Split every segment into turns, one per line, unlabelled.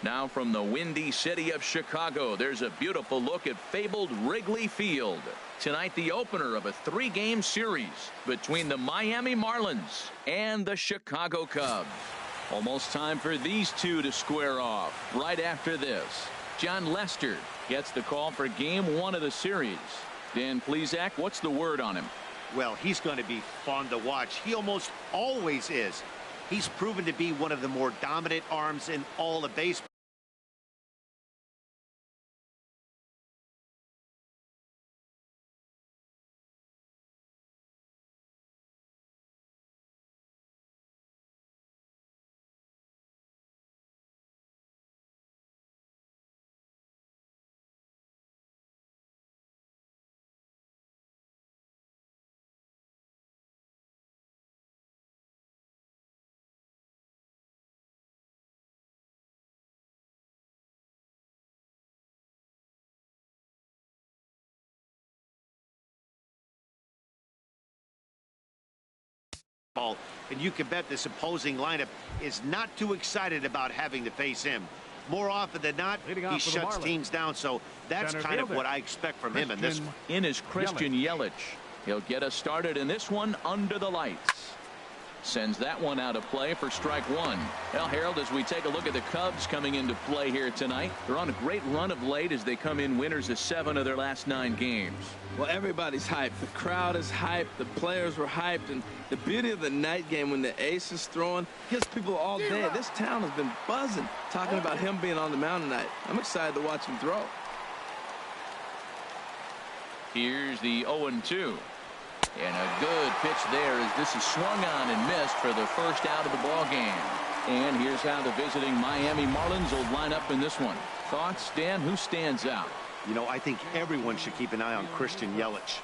Now from the windy city of Chicago, there's a beautiful look at fabled Wrigley Field. Tonight, the opener of a 3-game series between the Miami Marlins and the Chicago Cubs. Almost time for these two to square off. Right after this, John Lester gets the call for game 1 of the series. Dan Plesac, what's the word on him?
Well, he's going to be fun to watch. He almost always is. He's proven to be one of the more dominant arms in all of baseball. And you can bet this opposing lineup is not too excited about having to face him. More often than not, he shuts teams down, so that's kind of what I expect from him in this one.
In is Christian Yelich. He'll get us started in this one under the lights. Sends that one out of play for strike 1. Well, Harold, as we take a look at the Cubs coming into play here tonight, they're on a great run of late as they come in winners of 7 of their last 9 games.
Well, everybody's hyped. The crowd is hyped. The players were hyped. And the beauty of the night game when the ace is throwing gets people all day. This town has been buzzing talking about him being on the mound tonight. I'm excited to watch him throw.
Here's the 0-2. And a good pitch there as this is swung on and missed for the first out of the ball game. And here's how the visiting Miami Marlins will line up in this one. Thoughts, Dan? Who stands out?
You know, I think everyone should keep an eye on Christian Yelich.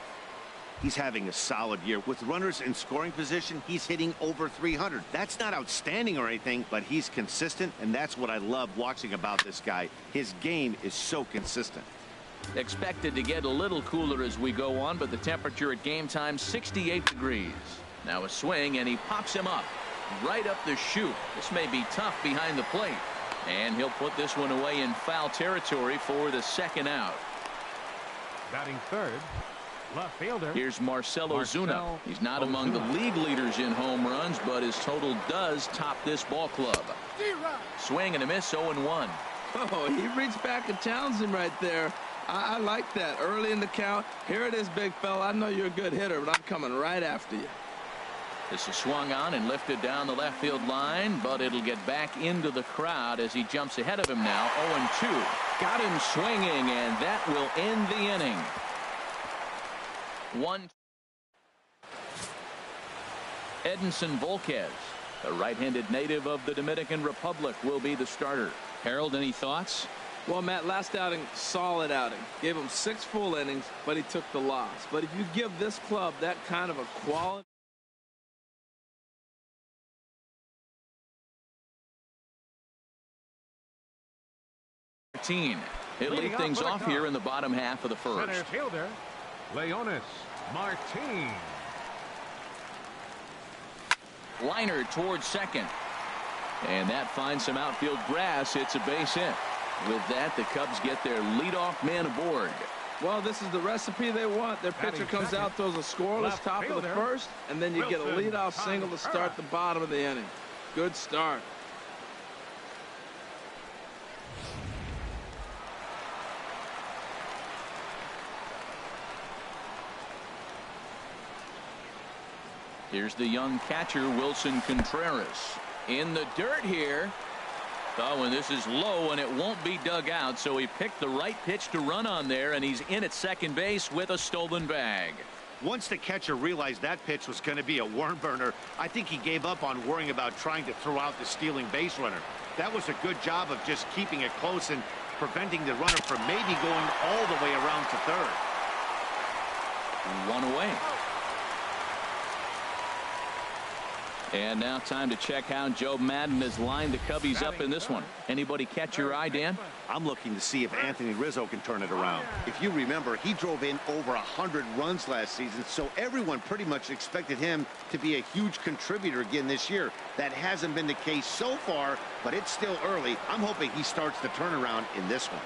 He's having a solid year. With runners in scoring position, he's hitting over 300. That's not outstanding or anything, but he's consistent, and that's what I love watching about this guy. His game is so consistent.
Expected to get a little cooler as we go on, but the temperature at game time 68 degrees. Now a swing, and he pops him up right up the chute. This may be tough behind the plate, and he'll put this one away in foul territory for the second out.
Batting third, left fielder.
Here's Marcell Ozuna. He's not among the league leaders in home runs, but his total does top this ball club. Swing and a miss, 0-1.
Oh, he reached back at Townsend right there. I like that. Early in the count. Here it is, big fella. I know you're a good hitter, but I'm coming right after you.
This is swung on and lifted down the left field line, but it'll get back into the crowd as he jumps ahead of him now. 0-2. Got him swinging, and that will end the inning. 1. Edinson Volquez, a right-handed native of the Dominican Republic, will be the starter. Harold, any thoughts?
Well, Matt, last outing, solid outing. Gave him 6 full innings, but he took the loss. But if you give this club that kind of a quality.
He'll lead things off here in the bottom half of the first.
Center fielder, Leonys Martin.
Liner towards second. And that finds some outfield grass. It's a base hit. With that, the Cubs get their leadoff man aboard.
Well, this is the recipe they want. Their pitcher comes out, throws a scoreless top of the first, and then you get a leadoff single to start the bottom of the inning. Good start.
Here's the young catcher, Wilson Contreras. In the dirt here. Oh, and this is low, and it won't be dug out, so he picked the right pitch to run on there, and he's in at second base with a stolen bag.
Once the catcher realized that pitch was going to be a worm burner, I think he gave up on worrying about trying to throw out the stealing base runner. That was a good job of just keeping it close and preventing the runner from maybe going all the way around to third.
And 1 away. And now time to check how Joe Madden has lined the Cubbies up in this one. Anybody catch your eye, Dan?
I'm looking to see if Anthony Rizzo can turn it around. If you remember, he drove in over 100 runs last season, so everyone pretty much expected him to be a huge contributor again this year. That hasn't been the case so far, but it's still early. I'm hoping he starts the turnaround in this one.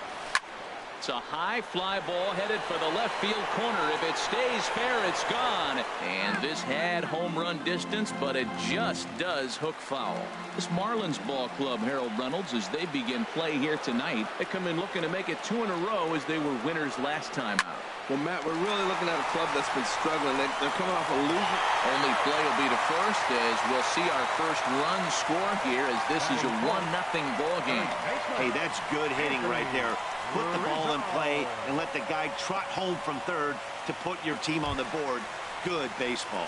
It's a high fly ball headed for the left field corner. If it stays fair, it's gone. And this had home run distance, but it just does hook foul. This Marlins ball club, Harold Reynolds, as they begin play here tonight, they come in looking to make it 2 in a row as they were winners last time out.
Well, Matt, we're really looking at a club that's been struggling. They're coming off a losing.
Only play will be to first as we'll see our first run score here as this is a 1-0 ball game.
Hey, that's good hitting right there. Put the ball in play and let the guy trot home from third to put your team on the board. Good baseball.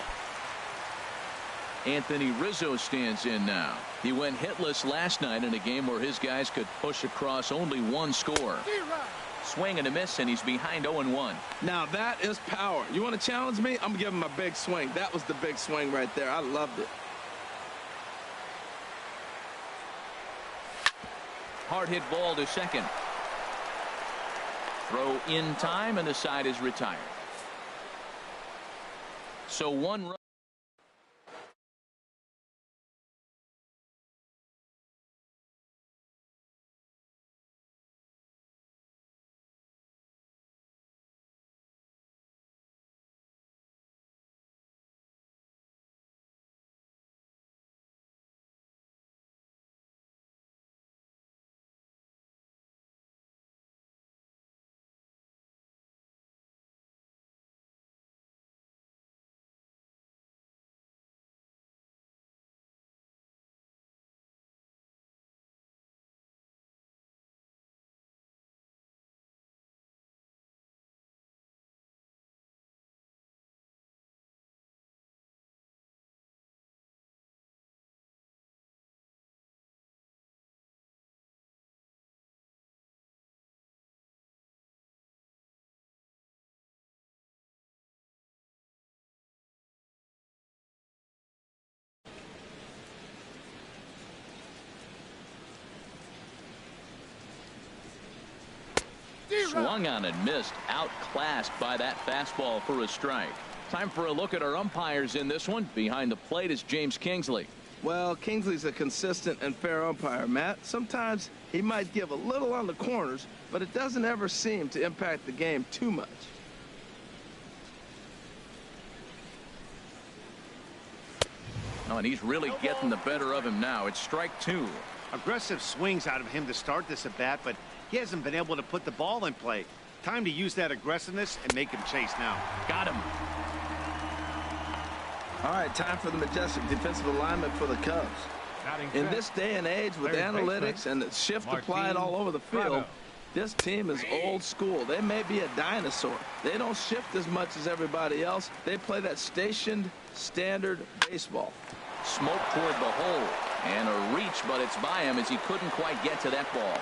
Anthony Rizzo stands in now. He went hitless last night in a game where his guys could push across only 1 score. Swing and a miss, and he's behind 0-1.
Now that is power. You want to challenge me? I'm going to give him a big swing. That was the big swing right there. I loved it.
Hard hit ball to second. Throw in time, and the side is retired. So 1 run. Swung on and missed, outclassed by that fastball for a strike. Time for a look at our umpires in this one. Behind the plate is James Kingsley.
Well, Kingsley's a consistent and fair umpire, Matt. Sometimes he might give a little on the corners, but it doesn't ever seem to impact the game too much.
Oh, and he's really getting the better of him now. It's strike 2.
Aggressive swings out of him to start this at bat, but he hasn't been able to put the ball in play. Time to use that aggressiveness and make him chase now.
Got him.
All right, time for the majestic defensive alignment for the Cubs. In this day and age with analytics and the shift applied all over the field, this team is old school. They may be a dinosaur. They don't shift as much as everybody else. They play that stationed standard baseball.
Smoke toward the hole and a reach, but it's by him as he couldn't quite get to that ball.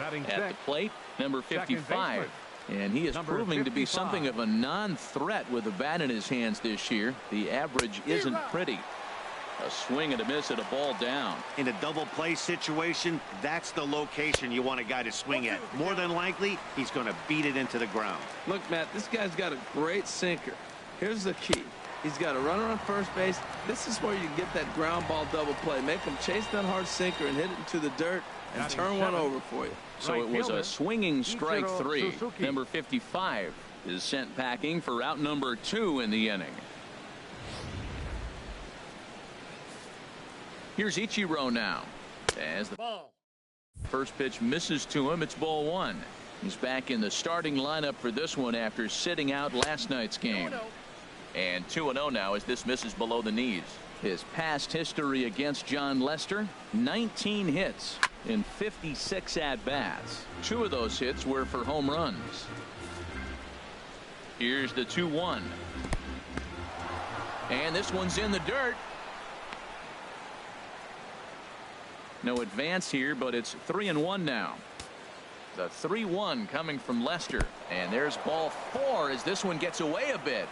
At the plate, number 55. And he is proving to be something of a non-threat with the bat in his hands this year. The average isn't pretty. A swing and a miss at a ball down.
In a double play situation, that's the location you want a guy to swing at. More than likely, he's going to beat it into the ground.
Look, Matt, this guy's got a great sinker. Here's the key. He's got a runner on first base. This is where you can get that ground ball double play. Make him chase that hard sinker and hit it into the dirt and turn one over for you.
So it was a swinging strike 3. Number 55 is sent packing for out number 2 in the inning. Here's Ichiro now. As the first pitch misses to him, it's ball 1. He's back in the starting lineup for this one after sitting out last night's game. And 2-0 now as this misses below the knees. His past history against John Lester, 19 hits in 56 at-bats. 2 of those hits were for home runs. Here's the 2-1. And this one's in the dirt. No advance here, but it's 3-1 now. The 3-1 coming from Lester. And there's ball 4 as this one gets away a bit.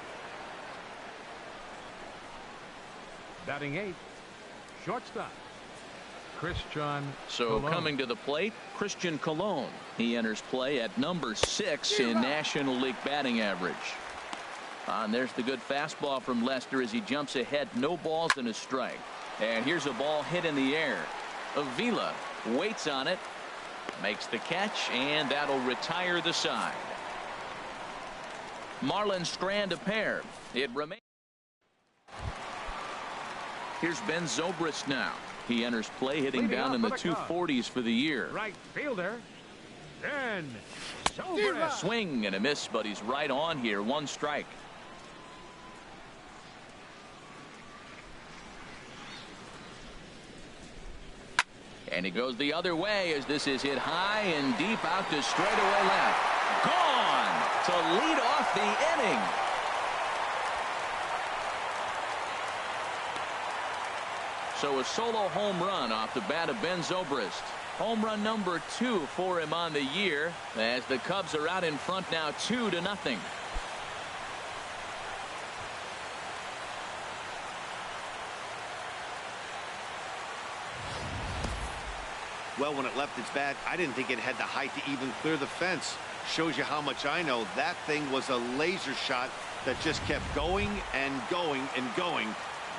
Batting 8th, shortstop, Christian
So
Colon.
coming to the plate, Christian Colon. He enters play at number 6 in National League batting average. And there's the good fastball from Lester as he jumps ahead. No balls and a strike. And here's a ball hit in the air. Avila waits on it, makes the catch, and that'll retire the side. Marlins strand a pair. It remains. Here's Ben Zobrist now. He enters play hitting
Leading
down
off
in the
for the Cubs.
240s for the year.
Right fielder, Ben Zobrist.
Swing and a miss, but he's right on here. One strike. And he goes the other way as this is hit high and deep out to straightaway left. Gone to lead off the inning. So a solo home run off the bat of Ben Zobrist. Home run number 2 for him on the year as the Cubs are out in front now 2-0.
Well, when it left its bat, I didn't think it had the height to even clear the fence. Shows you how much I know. That thing was a laser shot that just kept going and going and going.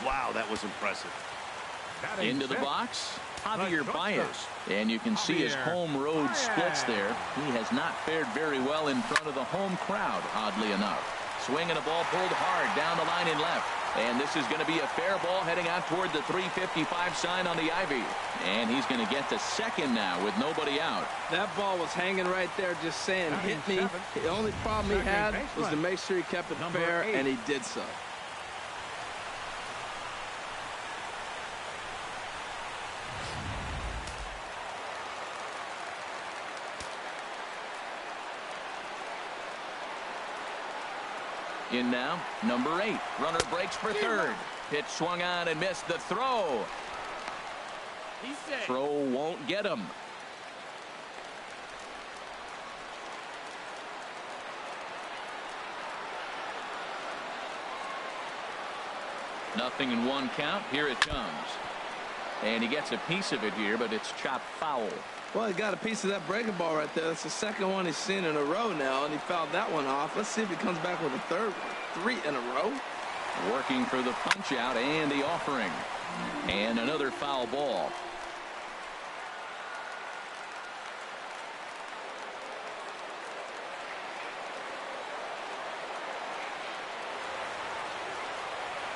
Wow, that was impressive.
Batting
Into the
6th,
box, Javier
shortstop.
Baez. And you can see his
Javier
home road splits
Baez.
there. He has not fared very well in front of the home crowd, oddly enough. Swinging a ball pulled hard down the line in left. And this is going to be a fair ball heading out toward the 355 sign on the ivy. And he's going to get to second now with nobody out.
That ball was hanging right there just saying hit me. The only problem he had was to make sure he kept it
Number
fair,
8.
and he did so.
In now, number 8. Runner breaks for third. Pitch swung on and missed. The throw. Throw won't get him. Nothing in one count. Here it comes. And he gets a piece of it here, but it's chopped foul.
Well, he got a piece of that breaking ball right there. That's the second one he's seen in a row now, and he fouled that one off. Let's see if he comes back with a third one. 3 in a row.
Working for the punch out and the offering. And another foul ball.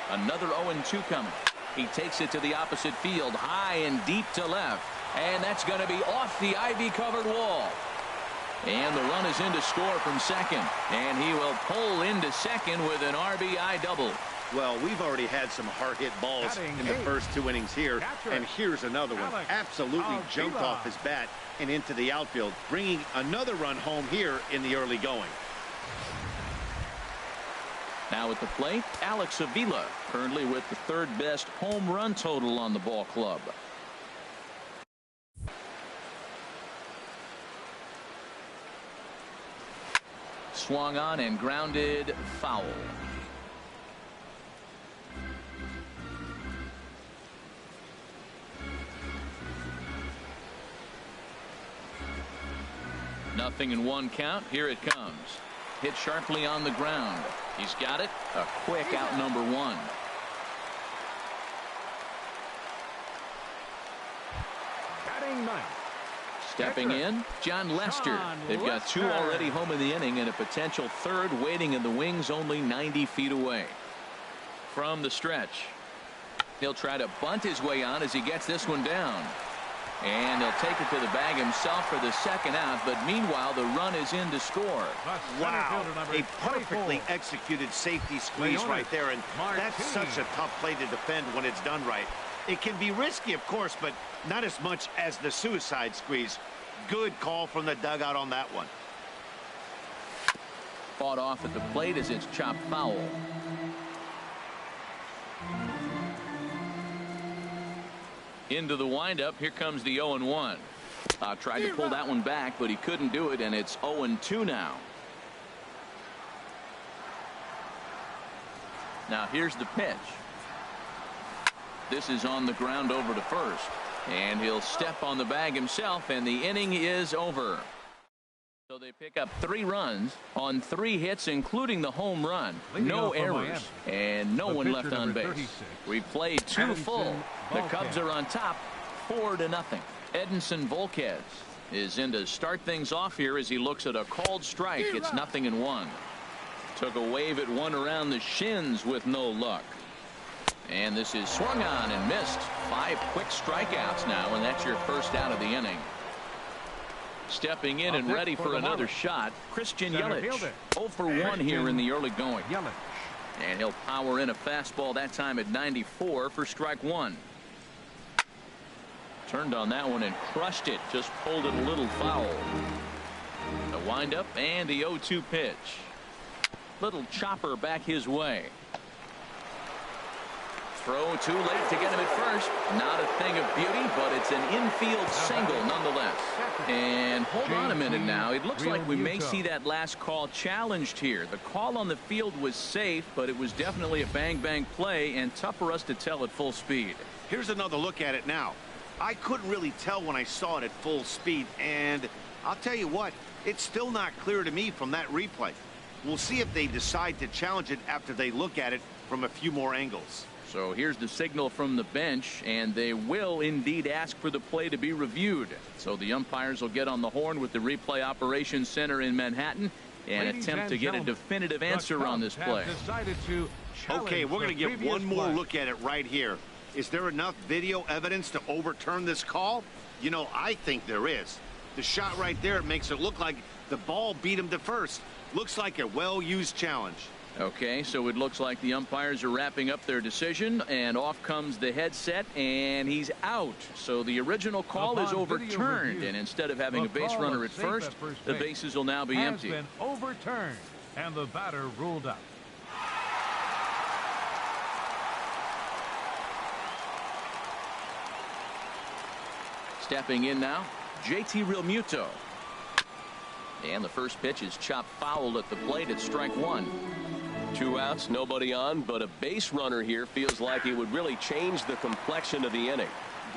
Another 0-2 coming. He takes it to the opposite field, high and deep to left. And that's going to be off the ivy-covered wall. And the run is in to score from second. And he will pull into second with an RBI double.
Well, we've already had some hard-hit balls
Batting
in the
8.
first 2 innings here.
Catcher,
And here's another one.
Alex
Absolutely jumped
Avila.
off his bat and into the outfield, bringing another run home here in the early going.
Now at the plate, Alex Avila, currently with the 3rd best home run total on the ball club. Swung on and grounded foul. Nothing in one count. Here it comes. Hit sharply on the ground. He's got it. A quick out number 1.
Batting 9th,
Stepping in, John Lester.
John
They've got 2
Lester.
already home in the inning and a potential 3rd waiting in the wings only 90 feet away. From the stretch. He'll try to bunt his way on as he gets this one down. And he'll take it to the bag himself for the second out, but meanwhile the run is in to score.
the center
Wow,
fielder, number
a perfectly
24.
executed safety squeeze
Leonis
right there, and that's
Martinez.
such a tough play to defend when it's done right. It can be risky, of course, but not as much as the suicide squeeze. Good call from the dugout on that one.
Fought off at the plate as it's chopped foul. Into the windup. Here comes the 0-1. Tried to pull that one back, but he couldn't do it, and it's 0-2 now. Now here's the pitch. this is on the ground over to first. And he'll step on the bag himself, and the inning is over. So they pick up 3 runs on 3 hits, including the home run. No errors, and no one left on base. We've played 2 full. The Cubs are on top, 4-0. Edinson Volquez is in to start things off here as he looks at a called strike. It's 0-1. Took a wave at one around the shins with no luck. And this is swung on and missed. 5 quick strikeouts now, and that's your first out of the inning. Stepping in and ready for another shot, Christian Yelich. 0 for 1 here in the early going. And he'll power in a fastball that time at 94 for strike 1. Turned on that one and crushed it. Just pulled it a little foul. The windup and the 0-2 pitch. Little chopper back his way. Throw too late to get him at first. Not a thing of beauty, but it's an infield single nonetheless. And hold on a minute now. It looks like we may see that last call challenged here. The call on the field was safe, but it was definitely a bang-bang play and tough for us to tell at full speed.
Here's another look at it now. I couldn't really tell when I saw it at full speed, and I'll tell you what, it's still not clear to me from that replay. We'll see if they decide to challenge it after they look at it from a few more angles.
So here's the signal from the bench, and they will indeed ask for the play to be reviewed. So the umpires will get on the horn with the replay operations center in Manhattan and attempt to get a definitive answer on this play.
Okay, we're going to get one more look at it right here. Is there enough video evidence to overturn this call? You know, I think there is. The shot right there makes it look like the ball beat him to first. Looks like a well-used challenge.
Okay, so it looks like the umpires are wrapping up their decision, and off comes the headset, and he's out. So the original call is overturned, and instead of having a base runner at first, the bases will now be empty.
Has been overturned, and the batter ruled out.
Stepping in now, JT Realmuto. And the first pitch is chopped foul at the plate at strike 1.
2 outs, nobody on, but a base runner here feels like it would really change the complexion of the inning.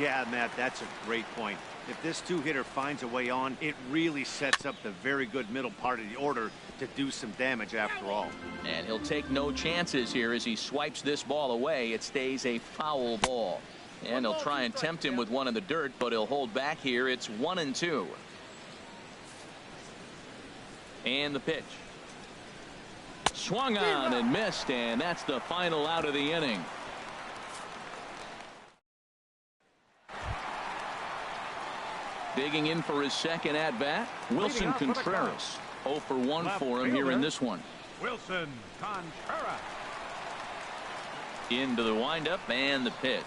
Yeah, Matt, that's a great point. If this 2-hitter finds a way on, it really sets up the very good middle part of the order to do some damage after all.
And he'll take no chances here as he swipes this ball away. It stays a foul ball. And he'll try and tempt him with one in the dirt, but he'll hold back here. It's 1-2. And the pitch. Swung on and missed, and that's the final out of the inning. Digging in for his second at-bat, Wilson Contreras. 0 for 1 for him here in this one.
Wilson Contreras.
Into the windup and the pitch.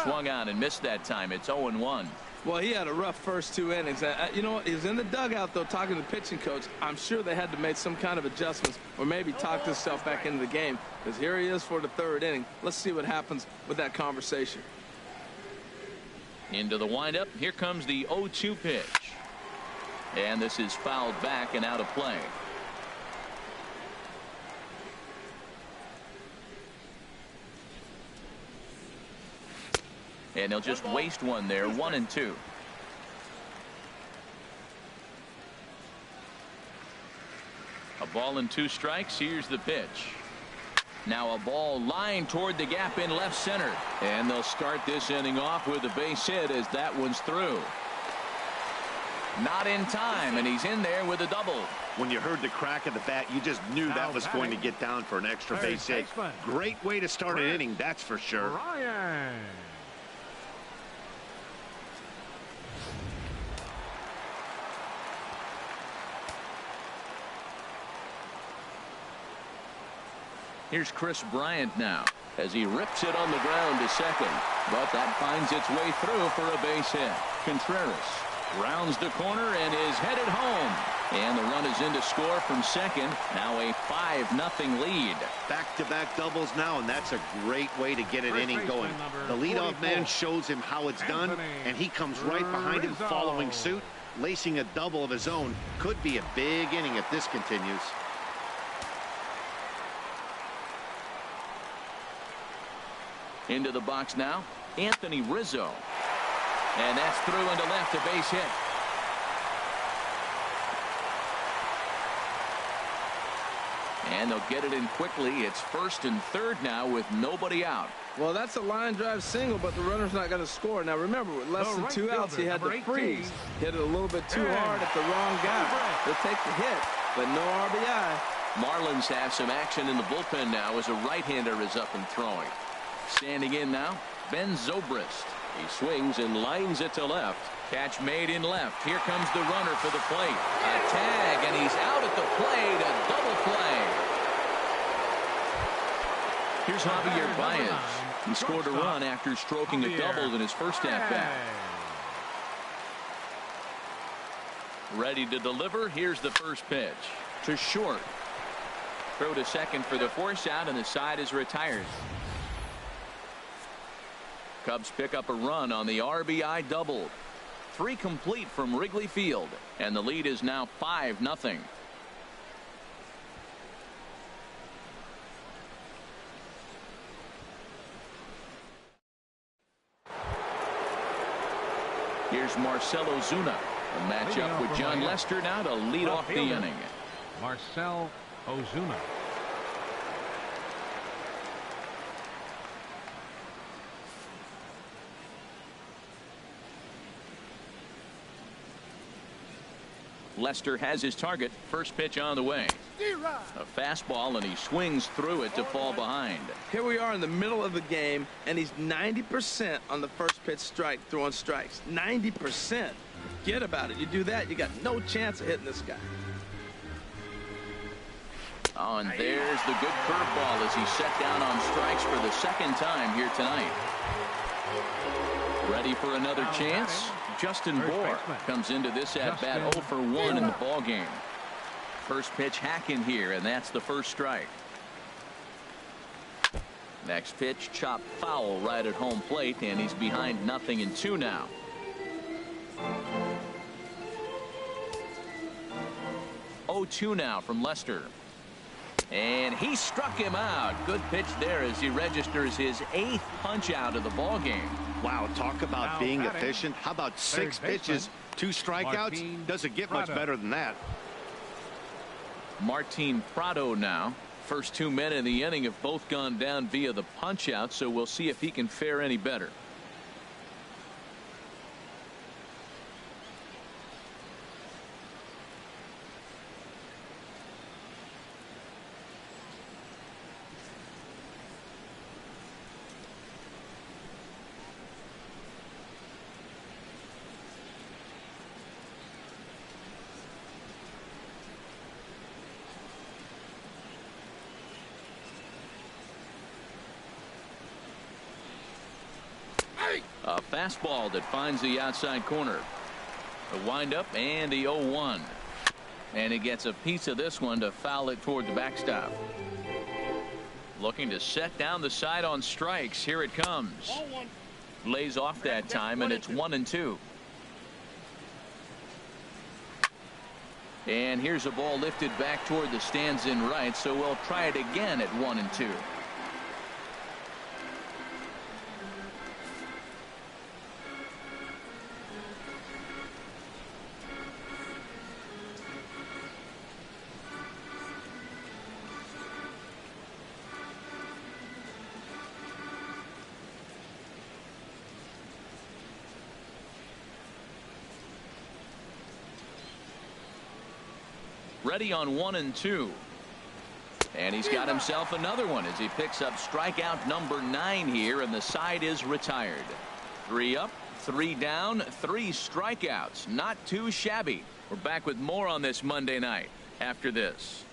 Swung on and missed that time. It's 0-1.
Well, he had a rough first 2 innings. You know what? He was in the dugout, though, talking to the pitching coach. I'm sure they had to make some kind of adjustments or maybe talk himself back into the game, because here he is for the 3rd inning. Let's see what happens with that conversation.
Into the windup. Here comes the 0-2 pitch. And this is fouled back and out of play. And they'll just waste one there. 1-2. A ball and 2 strikes. Here's the pitch. Now a ball lined toward the gap in left center. And they'll start this inning off with a base hit as that one's through. Not in time, and he's in there with a double.
When you heard the crack of the bat, you just knew that was going to get down for an extra base hit. Great way to start an inning, that's for sure.
Ryan.
Here's Chris Bryant now as he rips it on the ground to second. But that finds its way through for a base hit. Contreras rounds the corner and is headed home. And the run is in to score from second. Now a 5-0 lead.
Back-to-back doubles now, and that's a great way to get an inning going. The leadoff man shows him how it's done, and he comes right behind him following suit. Lacing a double of his own could be a big inning if this continues.
Into the box now, Anthony Rizzo. And that's through into left, a base hit. And they'll get it in quickly. It's first and third now with nobody out.
Well, that's a line drive single, but the runner's not going to score. Now, remember, with less than 2 outs, he had to freeze. Hit it a little bit too hard at the wrong guy. He'll take the hit, but no RBI.
Marlins have some action in the bullpen now as a right-hander is up and throwing. Standing in now, Ben Zobrist.
He swings and lines it to left.
Catch made in left. Here comes the runner for the plate. A tag, and he's out at the plate. A double play. Here's Javier Baez. He scored a run after stroking a double in his first at-bat. Ready to deliver. Here's the first pitch. To short. Throw to second for the force out, and the side is retired. Cubs pick up a run on the RBI double. 3 complete from Wrigley Field, and the lead is now 5-0. Here's Marcell Ozuna. A matchup with John Lester now to lead off the inning.
Marcell Ozuna.
Lester has his target. First pitch on the way. A fastball, and he swings through it to fall behind.
Here we are in the middle of the game, and he's 90% on the first pitch strike throwing strikes. 90%. Forget about it. You do that, you got no chance of hitting this guy.
Oh, and there's the good curveball as he's set down on strikes for the second time here tonight. Ready for another chance? Justin Bour comes into this at-bat 0 for 1 in the ballgame. First pitch hack in here, and that's the first strike. Next pitch chopped foul right at home plate, and he's behind 0-2 now. Oh, 2 now from Lester. And he struck him out. Good pitch there as he registers his 8th punch out of the ball game.
Wow, talk about being efficient. How about 6 pitches, 2 strikeouts? Doesn't get much better than that.
Martin Prado now. First 2 men in the inning have both gone down via the punch out, so we'll see if he can fare any better. A fastball that finds the outside corner. A windup and the 0-1. And he gets a piece of this one to foul it toward the backstop. Looking to set down the side on strikes. Here it comes. Lays off that time, and it's 1-2. And here's a ball lifted back toward the stands in right, so we'll try it again at 1-2. Ready on 1-2. And he's got himself another one as he picks up strikeout number 9 here, and the side is retired. 3 up, 3 down, 3 strikeouts. Not too shabby. We're back with more on this Monday night after this.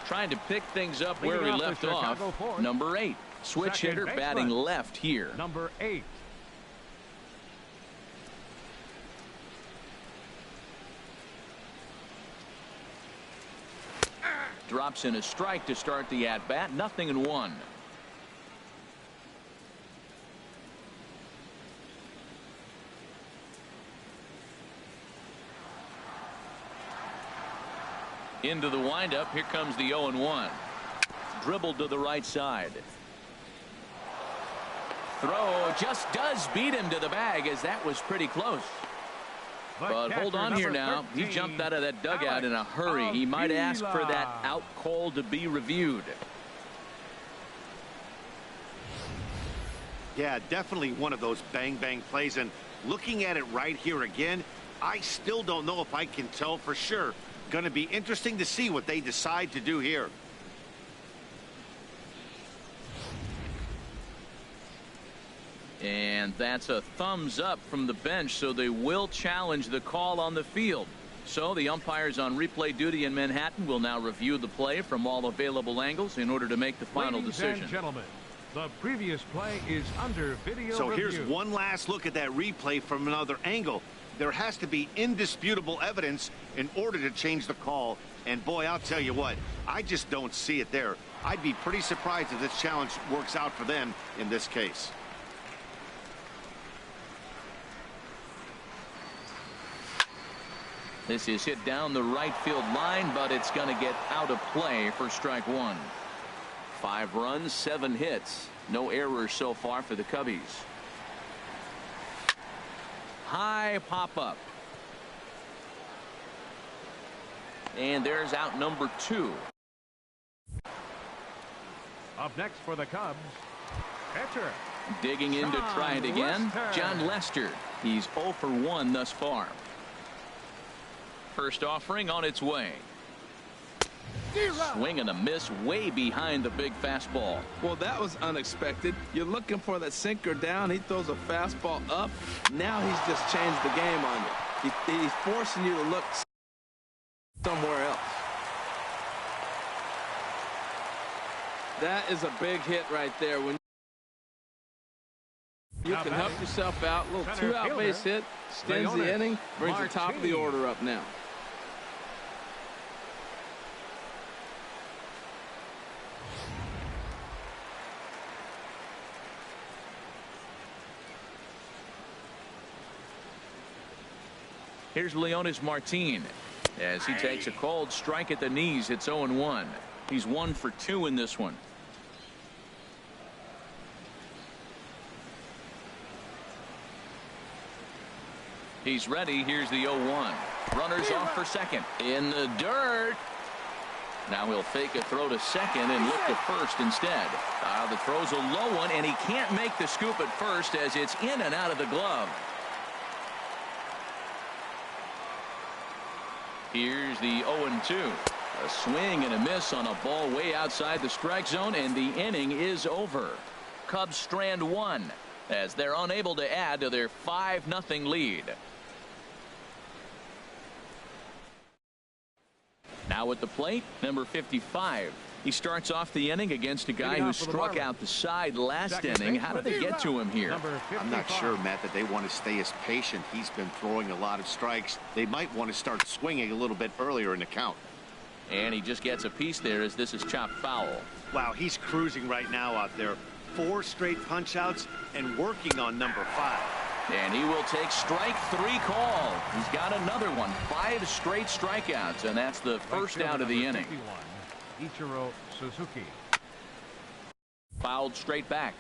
Trying to pick things up where we left off. Number 8. Switch hitter batting left here.
Number 8.
Drops in a strike to start the at-bat. 0-1. Into the windup. Here comes the 0-1. Dribbled to the right side. Throw just does beat him to the bag, as that was pretty close. But hold on here now. He jumped out of that dugout in a hurry. He might ask for that out call to be reviewed.
Yeah, definitely one of those bang-bang plays. And looking at it right here again, I still don't know if I can tell for sure. Going to be interesting to see what they decide to do here.
And that's a thumbs up from the bench, so they will challenge the call on the field. So the umpires on replay duty in Manhattan will now review the play from all available angles in order to make the final decision.
Ladies and gentlemen, the previous play is under video
So
review.
here's one last look at that replay from another angle. There has to be indisputable evidence in order to change the call. And boy, I'll tell you what, I just don't see it there. I'd be pretty surprised if this challenge works out for them in this case.
This is hit down the right field line, but it's going to get out of play for strike one. 5 runs, 7 hits. No errors so far for the Cubbies. High pop up. And there's out number 2.
Up next for the Cubs, pitcher.
Digging in to try it again, Jon Lester. He's 0 for 1 thus far. First offering on its way. Swing and a miss way behind the big fastball.
Well, that was unexpected. You're looking for that sinker down. He throws a fastball up. Now he's just changed the game on you. He's forcing you to look somewhere else. That is a big hit right there. When you can help yourself out. A little 2-out base hit. Extends the inning. Brings the top of the order up now.
Here's Leonys Martin as he takes a cold strike at the knees. It's 0-1. He's 1 for 2 in this one. He's ready. Here's the 0-1. Runners off for second. In the dirt. Now he'll fake a throw to second and look to first instead. The throw's a low one, and he can't make the scoop at first as it's in and out of the glove. Here's the 0-2. A swing and a miss on a ball way outside the strike zone, and the inning is over. Cubs strand 1 as they're unable to add to their 5-0 lead. Now at the plate, number 55. He starts off the inning against a guy who struck out the side last inning. How did they get to him here?
I'm not sure, Matt, that they want to stay as patient. He's been throwing a lot of strikes. They might want to start swinging a little bit earlier in the count.
And he just gets a piece there as this is chopped foul.
Wow, he's cruising right now out there. 4 straight punch outs and working on number 5.
And he will take strike 3 call. He's got another one. 5 straight strikeouts, and that's the first out of the inning.
Ichiro Suzuki.
Fouled straight back.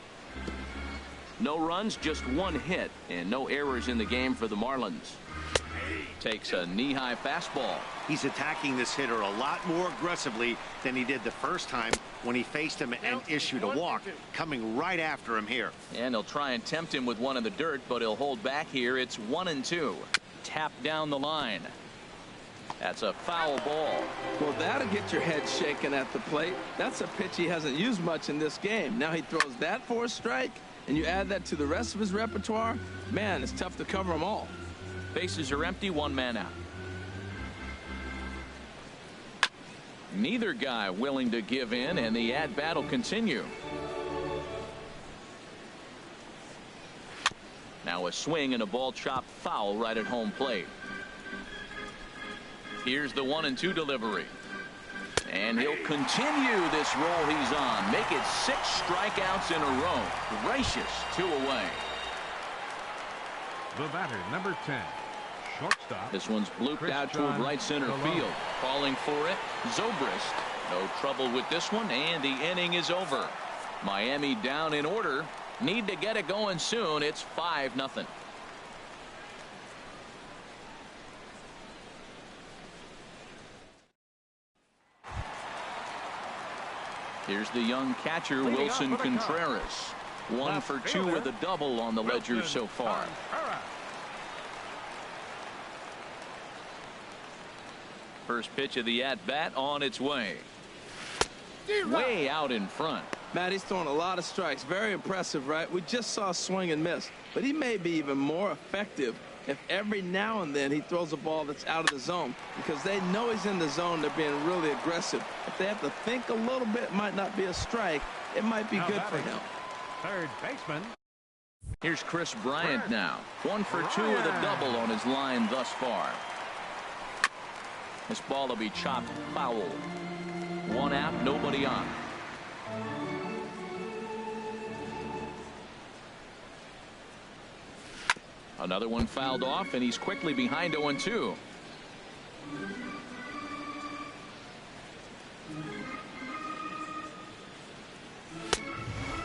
No runs, just 1 hit, and no errors in the game for the Marlins. Takes a knee-high fastball.
He's attacking this hitter a lot more aggressively than he did the first time when he faced him and issued a walk. Coming right after him here.
And he'll try and tempt him with one in the dirt, but he'll hold back here. It's 1-2. Tap down the line. That's a foul ball.
Well, that'll get your head shaken at the plate. That's a pitch he hasn't used much in this game. Now he throws that for a strike, and you add that to the rest of his repertoire. Man, it's tough to cover them all.
Bases are empty, 1 man out. Neither guy willing to give in, and the at-bat will continue. Now a swing and a ball chopped foul right at home plate. Here's the 1-2 delivery. And he'll continue this roll he's on. Make it 6 strikeouts in a row. Gracious, 2 away.
The batter, number 10, shortstop.
This one's blooped out toward right center field. Calling for it, Zobrist. No trouble with this one, and the inning is over. Miami down in order. Need to get it going soon. It's 5-0. Here's the young catcher, Wilson Contreras. 1 for 2 with a double on the ledger so far. First pitch of the at-bat on its way. Way out in front.
Matt, he's throwing a lot of strikes. Very impressive, right? We just saw a swing and miss. But he may be even more effective if every now and then he throws a ball that's out of the zone, because they know he's in the zone. They're being really aggressive. If they have to think a little bit, it might not be a strike. It might be good for him.
Third baseman.
Here's Chris Bryant now. 1 for 2 with a double on his line thus far. This ball will be chopped foul. 1 out, nobody on. Another one fouled off, and he's quickly behind 0-2.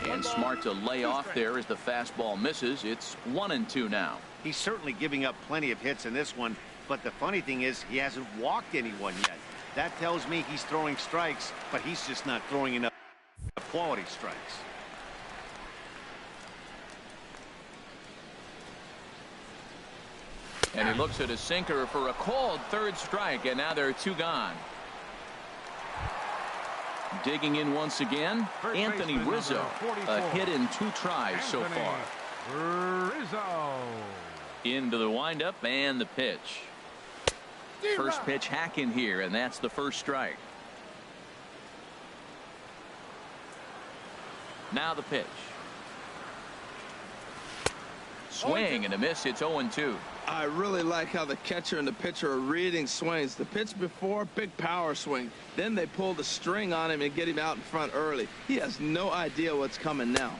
And smart to lay off there as the fastball misses. It's 1-2 now.
He's certainly giving up plenty of hits in this one, but the funny thing is he hasn't walked anyone yet. That tells me he's throwing strikes, but he's just not throwing enough quality strikes.
And he looks at a sinker for a called third strike, and now there are 2 gone. Digging in once again, Anthony Rizzo. A hit in 2 tries so far.
Rizzo.
Into the windup and the pitch. First pitch hacking here, and that's the first strike. Now the pitch. Swing and a miss. It's 0-2.
I really like how the catcher and the pitcher are reading swings. The pitch before, big power swing. Then they pull the string on him and get him out in front early. He has no idea what's coming now.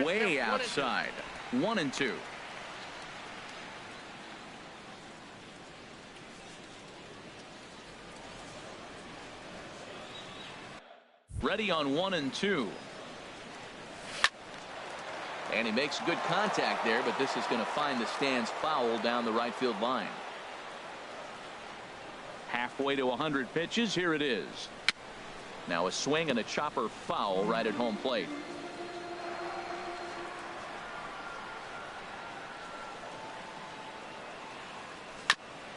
Way outside. 1-2. Ready on 1-2. And he makes good contact there, but this is going to find the stands foul down the right field line. Halfway to 100 pitches. Here it is. Now a swing and a chopper foul right at home plate.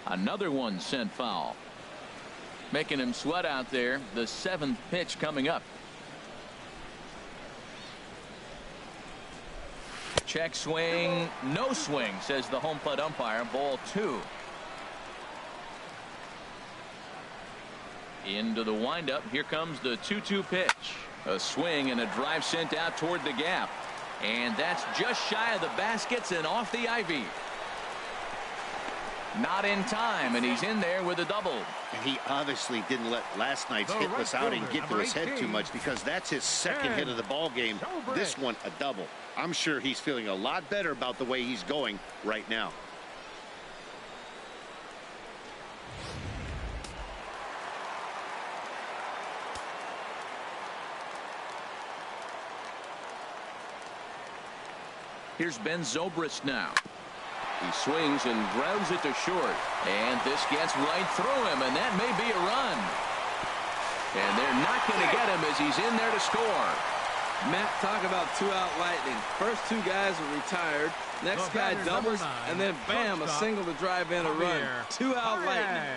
Another one sent foul. Making him sweat out there. The 7th pitch coming up. Check swing, no swing, says the home plate umpire. Ball 2. Into the windup. Here comes the 2-2 pitch. A swing and a drive sent out toward the gap. And that's just shy of the baskets and off the ivy. Not in time, and he's in there with a double.
And he obviously didn't let last night's hitless outing get to his head too much, because that's his second hit of the ball game. This one a double. I'm sure he's feeling a lot better about the way he's going right now.
Here's Ben Zobrist now. He swings and grounds it to short. And this gets right through him, and that may be a run. And they're not going to get him as he's in there to score.
Matt, talk about 2-out lightning. First 2 guys are retired. Next guy doubles, and then bam, a single to drive in a run. 2-out lightning.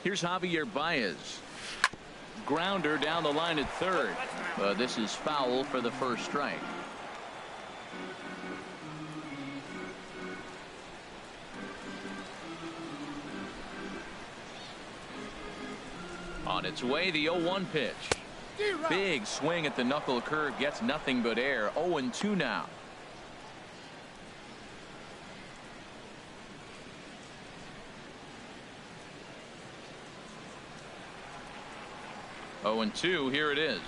Here's Javier Baez. Grounder down the line at third. This is foul for the first strike. On its way, the 0-1 pitch. Big swing at the knuckle curve, gets nothing but air. 0-2 now. 0-2. Here it is.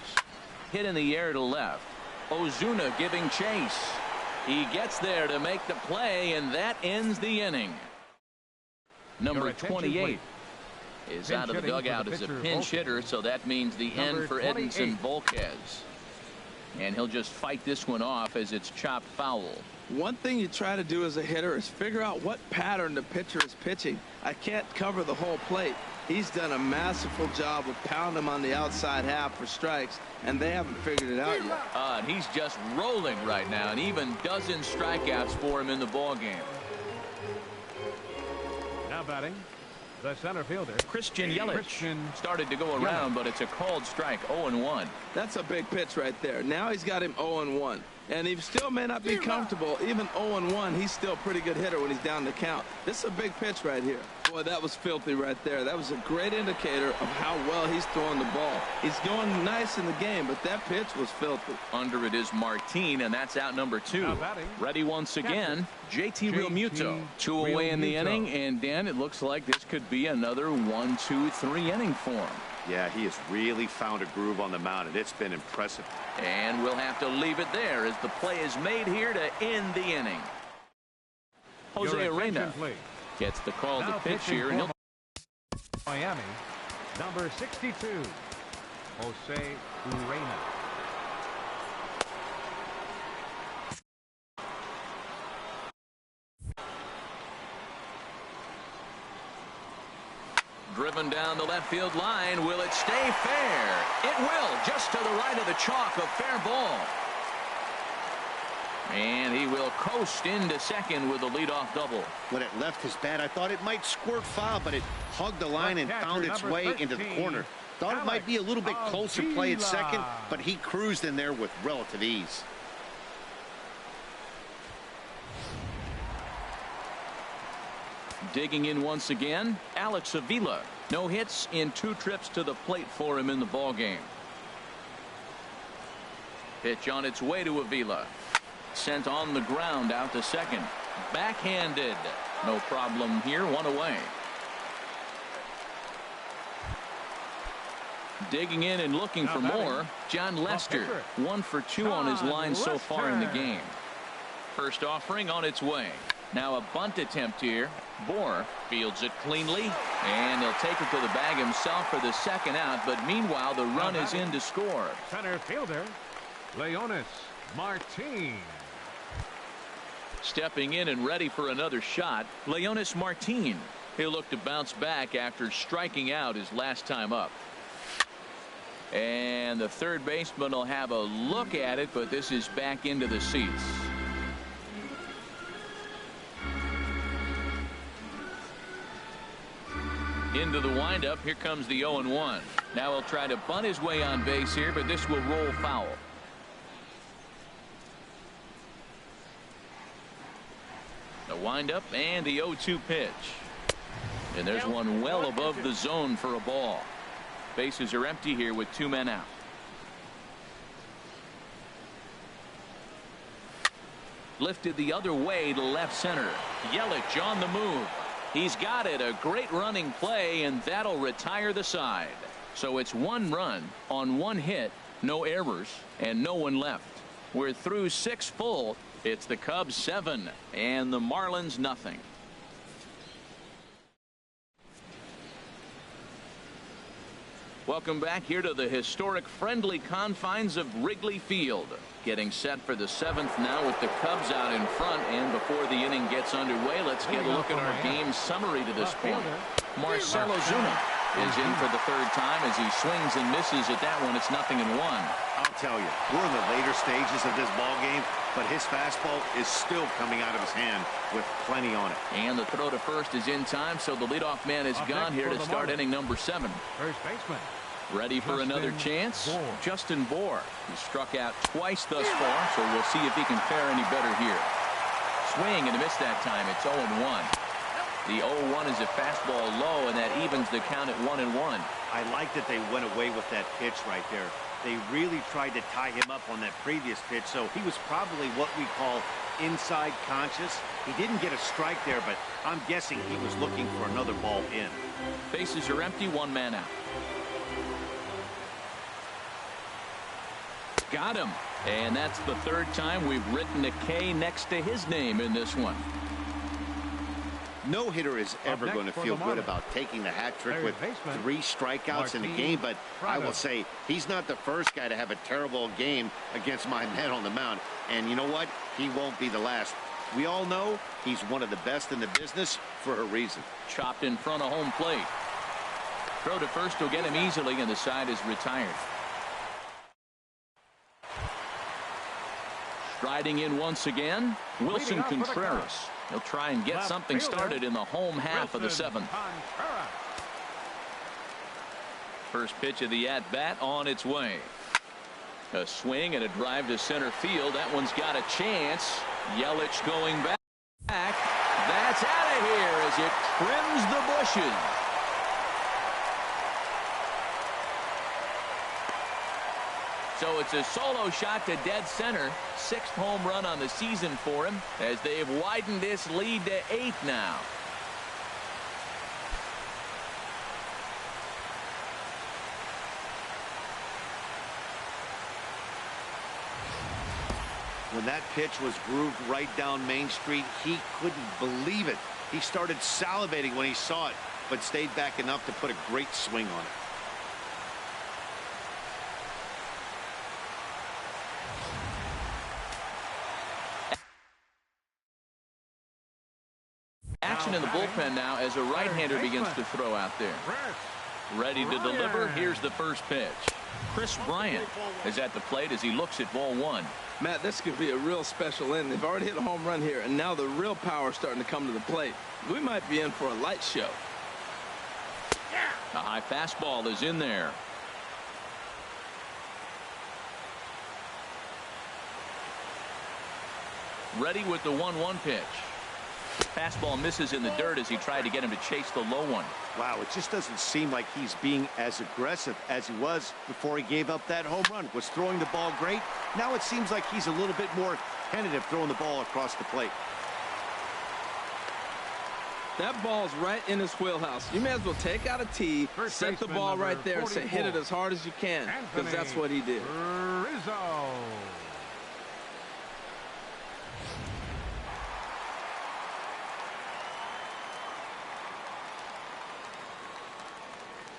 Hit in the air to left. Ozuna giving chase. He gets there to make the play, and that ends the inning. Number 28 is out of the dugout as a pinch hitter, so that means the end for Edinson Volquez. And he'll just fight this one off as it's chopped foul.
One thing you try to do as a hitter is figure out what pattern the pitcher is pitching. I can't cover the whole plate. He's done a masterful job of pounding him on the outside half for strikes, and they haven't figured it out yet.
And he's just rolling right now, and even dozen strikeouts for him in the ball game.
Now batting, the center fielder,
Christian Yelich. Started to go around, but it's a called strike. 0-1.
That's a big pitch right there. Now he's got him 0-1. And he still may not be comfortable. Even 0-1, he's still a pretty good hitter when he's down the count. This is a big pitch right here. Boy, that was filthy right there. That was a great indicator of how well he's throwing the ball. He's going nice in the game, but that pitch was filthy.
Under it is Martin, and that's out number 2. Ready once again, JT Realmuto. 2 away in the inning, and Dan, it looks like this could be another 1, 2, 3 inning for him.
Yeah, he has really found a groove on the mound, and it's been impressive.
And we'll have to leave it there as the play is made here to end the inning. Jose Arena gets the call to pitch here, and he'll
Miami, number 62, Jose Urena.
driven down the left field line. Will it stay fair? It will, just to the right of the chalk, a fair ball. And he will coast into second with a leadoff double.
When it left his bat, I thought it might squirt foul, but it hugged the line and found its way into the corner. Thought it might be a little bit closer play at second, but he cruised in there with relative ease.
Digging in once again, Alex Avila. No hits in 2 trips to the plate for him in the ballgame. Pitch on its way to Avila. Sent on the ground out to second. Backhanded. No problem here. 1 away. Digging in and looking for more, John Lester. 1 for 2 on his line so far in the game. First offering on its way. Now a bunt attempt here. Bohr fields it cleanly, and he'll take it to the bag himself for the second out, but meanwhile the run is in to score.
Center fielder, Leonys Martin.
Stepping in and ready for another shot, Leonys Martin. He'll look to bounce back after striking out his last time up. And the third baseman will have a look at it, but this is back into the seats. Into the windup. Here comes the 0-1. Now he'll try to bunt his way on base here, but this will roll foul. The windup and the 0-2 pitch. And there's one well above the zone for a ball. Bases are empty here with 2 men out. Lifted the other way to left center. Yelich on the move. He's got it. A great running play, and that'll retire the side. So it's 1 run on 1 hit, no errors, and no one left. We're through 6 full. It's the Cubs 7 and the Marlins nothing. Welcome back here to the historic friendly confines of Wrigley Field. Getting set for the 7th now with the Cubs out in front, and before the inning gets underway, let's get a look at our game summary to this point. Marcell Ozuna is in for the 3rd time as he swings and misses at that one. It's 0-1.
I'll tell you, we're in the later stages of this ball game, but his fastball is still coming out of his hand with plenty on it.
And the throw to first is in time, so the leadoff man is gone here to start inning number 7.
First baseman.
Ready for another chance? Justin Bohr. He struck out twice thus far, so we'll see if he can fare any better here. Swing and a miss that time. It's 0-1. The 0-1 is a fastball low, and that evens the count at 1-1.
I like that they went away with that pitch right there. They really tried to tie him up on that previous pitch, so he was probably what we call inside conscious. He didn't get a strike there, but I'm guessing he was looking for another ball in.
Bases are empty, 1 man out. Got him. And that's the third time we've written a K next to his name in this one.
No hitter is ever going to feel good about taking the hat trick with 3 strikeouts in a game, but I will say he's not the first guy to have a terrible game against my men on the mound. And you know what? He won't be the last. We all know he's one of the best in the business for a reason.
Chopped in front of home plate. Throw to first will get him easily, and the side is retired. Striding in once again, Wilson Contreras. He'll try and get something started in the home half of the 7th. First pitch of the at-bat on its way. A swing and a drive to center field. That one's got a chance. Yelich going back. That's out of here as it trims the bushes. So it's a solo shot to dead center. 6th home run on the season for him as they've widened this lead to 8 now.
When that pitch was grooved right down Main Street, he couldn't believe it. He started salivating when he saw it, but stayed back enough to put a great swing on it.
Action in the bullpen now as a right-hander begins to throw out there. Ready to deliver. Here's the first pitch. Chris Bryant is at the plate as he looks at ball 1.
Matt, this could be a real special inning. They've already hit a home run here, and now the real power is starting to come to the plate. We might be in for a light show.
A high fastball is in there. Ready with the 1-1 pitch. Fastball misses in the dirt as he tried to get him to chase the low one.
Wow, it just doesn't seem like he's being as aggressive as he was before he gave up that home run. Was throwing the ball great. Now it seems like he's a little bit more tentative throwing the ball across the plate.
That ball's right in his wheelhouse. You may as well take out a tee, set the ball right there, and say hit it as hard as you can, because that's what he did.
Rizzo.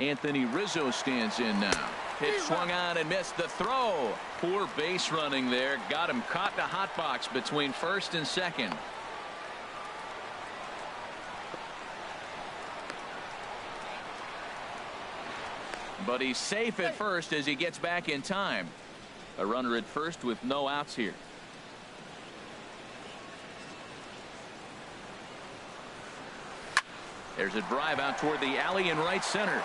Anthony Rizzo stands in now. Pitch swung on and missed the throw. Poor base running there. Got him caught in a hot box between first and second. But he's safe at first as he gets back in time. A runner at first with no outs here. There's a drive out toward the alley in right center.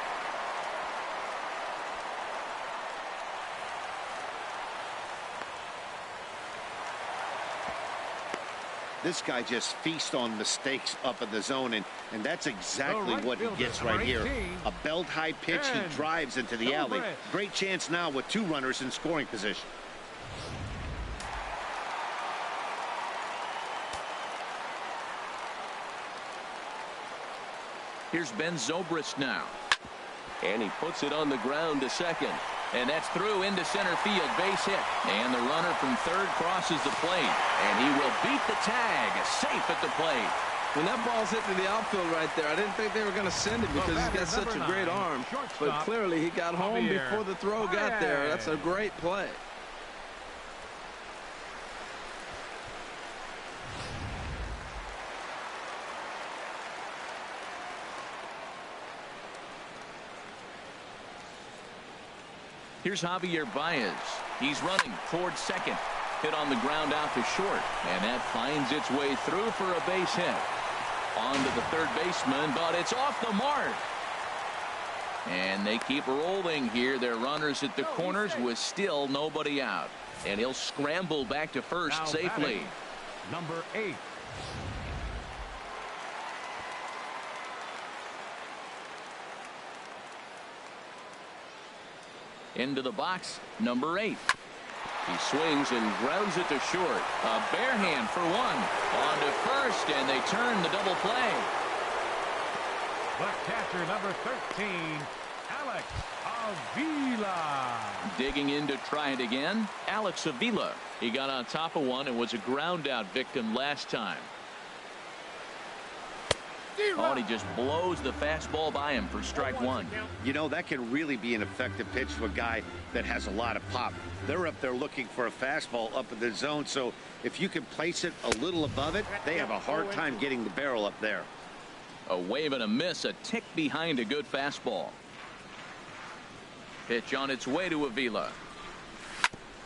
This guy just feasts on mistakes up in the zone, and that's exactly what he gets right here. A belt high pitch, he drives into the alley. Great chance now with 2 runners in scoring position.
Here's Ben Zobrist now.
And he puts it on the ground to second.
And that's through into center field, base hit. And the runner from third crosses the plate. And he will beat the tag, safe at the plate.
When that ball's hit to the outfield right there, I didn't think they were going to send it because he's got such a great arm. But clearly he got home before the throw got there. That's a great play.
Here's Javier Baez. He's running towards second. Hit on the ground out to short. And that finds its way through for a base hit. On to the third baseman, but it's off the mark. And they keep rolling here. Their runners at the corners with still nobody out. And he'll scramble back to first safely.
Number 8.
Into the box, number 8. He swings and grounds it to short. A bare hand for 1. On to first, and they turn the double play.
The catcher, number 13, Alex Avila.
Digging in to try it again, Alex Avila. He got on top of one and was a ground out victim last time. Oh, and he just blows the fastball by him for strike one.
You know, that can really be an effective pitch to a guy that has a lot of pop. They're up there looking for a fastball up in the zone, so if you can place it a little above it, they have a hard time getting the barrel up there.
A wave and a miss, a tick behind a good fastball. Pitch on its way to Avila.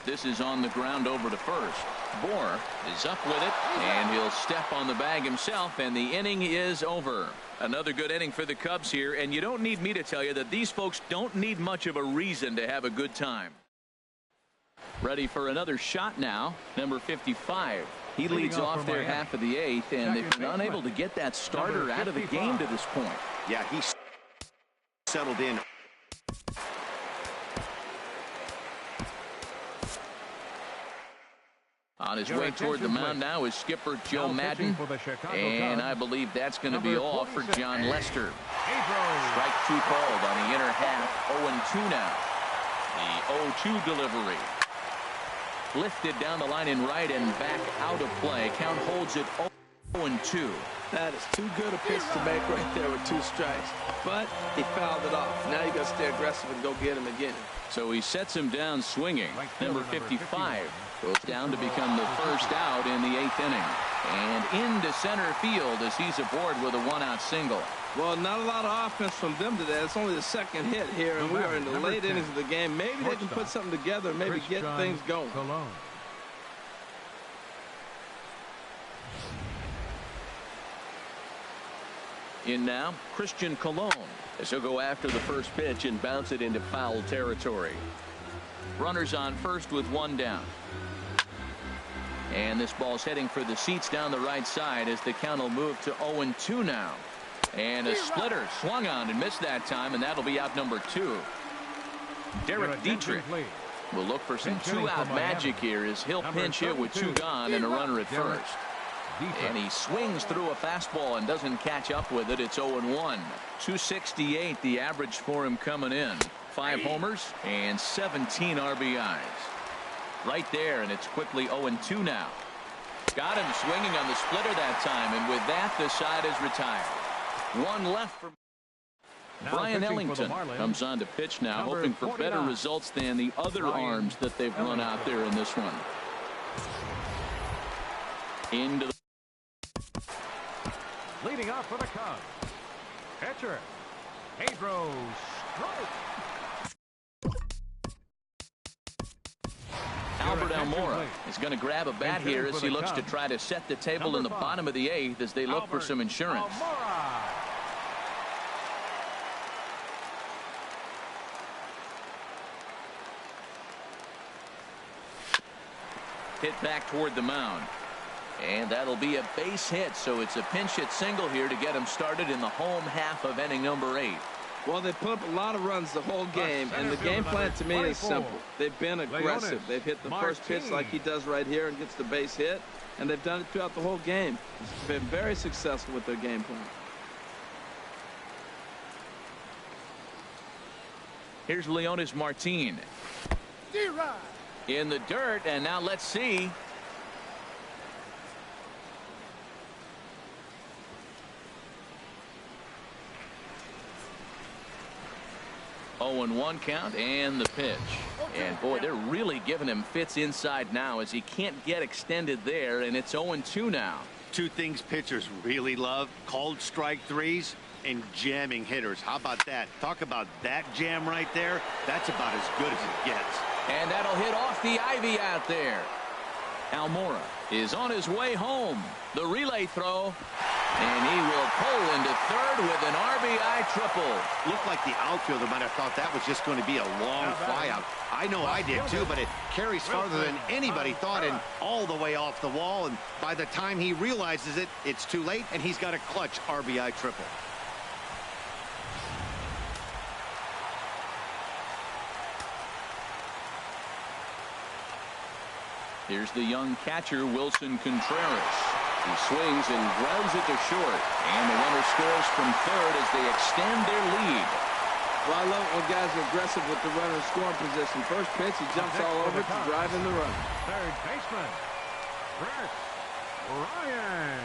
This is on the ground over to first. Bohr is up with it, and he'll step on the bag himself, and the inning is over. Another good inning for the Cubs here, and you don't need me to tell you that these folks don't need much of a reason to have a good time. Ready for another shot now, number 55. He leads off their half of the eighth, and they've been unable to get that starter out of the game to this point.
Yeah, he's settled in.
On his way toward the mound now is skipper Joe Madden, and I believe that's going to be all for John Lester. Strike two called on the inner half, 0-2 now. The 0-2 delivery. Lifted down the line in right and back out of play. Count holds it 0-2.
That is too good a pitch to make right there with two strikes. But he fouled it off. Now you got to stay aggressive and go get him again.
So he sets him down swinging. Number 55 goes down to become the first out in the eighth inning. And into center field as he's aboard with a one-out single.
Well, not a lot of offense from them today. It's only the second hit here, and we are in the late innings of the game. Maybe they can put something together, maybe get things going.
In now, Christian Colon, as he'll go after the first pitch and bounce it into foul territory. Runners on first with one down. And this ball's heading for the seats down the right side as the count will move to 0-2 now. And a splitter swung on and missed that time, and that'll be out number 2. Derek Dietrich will look for some two-out magic here as he'll pinch hit with two gone and a runner at first. And he swings through a fastball and doesn't catch up with it. It's 0-1. 268 the average for him coming in. 5 homers and 17 RBIs. Right there, and it's quickly 0-2 now. Got him swinging on the splitter that time, and with that, the side is retired. One left for Brian Ellington. Comes on to pitch now, hoping for better results than the other arms that they've run out there in this one. Into the
leading off for the Cubs, pitcher Pedro Strop.
Albert Almora is going to grab a bat here as he looks to try to set the table in the bottom of the eighth as they look for some insurance. Hit back toward the mound. And that'll be a base hit, so it's a pinch hit single here to get him started in the home half of inning number 8.
Well, they put up a lot of runs the whole game, and the game plan to me is simple. They've been aggressive. They've hit the first pitch like he does right here and gets the base hit, and they've done it throughout the whole game. It's been very successful with their game plan.
Here's Leonys Martin in the dirt, and now let's see. And 1 count and the pitch. And boy, they're really giving him fits inside now as he can't get extended there, and it's 0-2 now.
Two things pitchers really love: called strike threes and jamming hitters. How about that? Talk about that jam right there. That's about as good as it gets.
And that'll hit off the ivy out there. Almora is on his way home. The relay throw. And he will pull into third with an RBI triple.
Looked like the outfielder might have thought that was just going to be a long flyout. I know I did too, but it carries farther than anybody thought and all the way off the wall. And by the time he realizes it, it's too late, and he's got a clutch RBI triple.
Here's the young catcher, Wilson Contreras. He swings and grounds it to short. And the runner scores from third as they extend their lead.
Well, I love when guys are aggressive with the runner in scoring position. First pitch, he jumps all over to drive in the run.
Third baseman, Kris Bryant.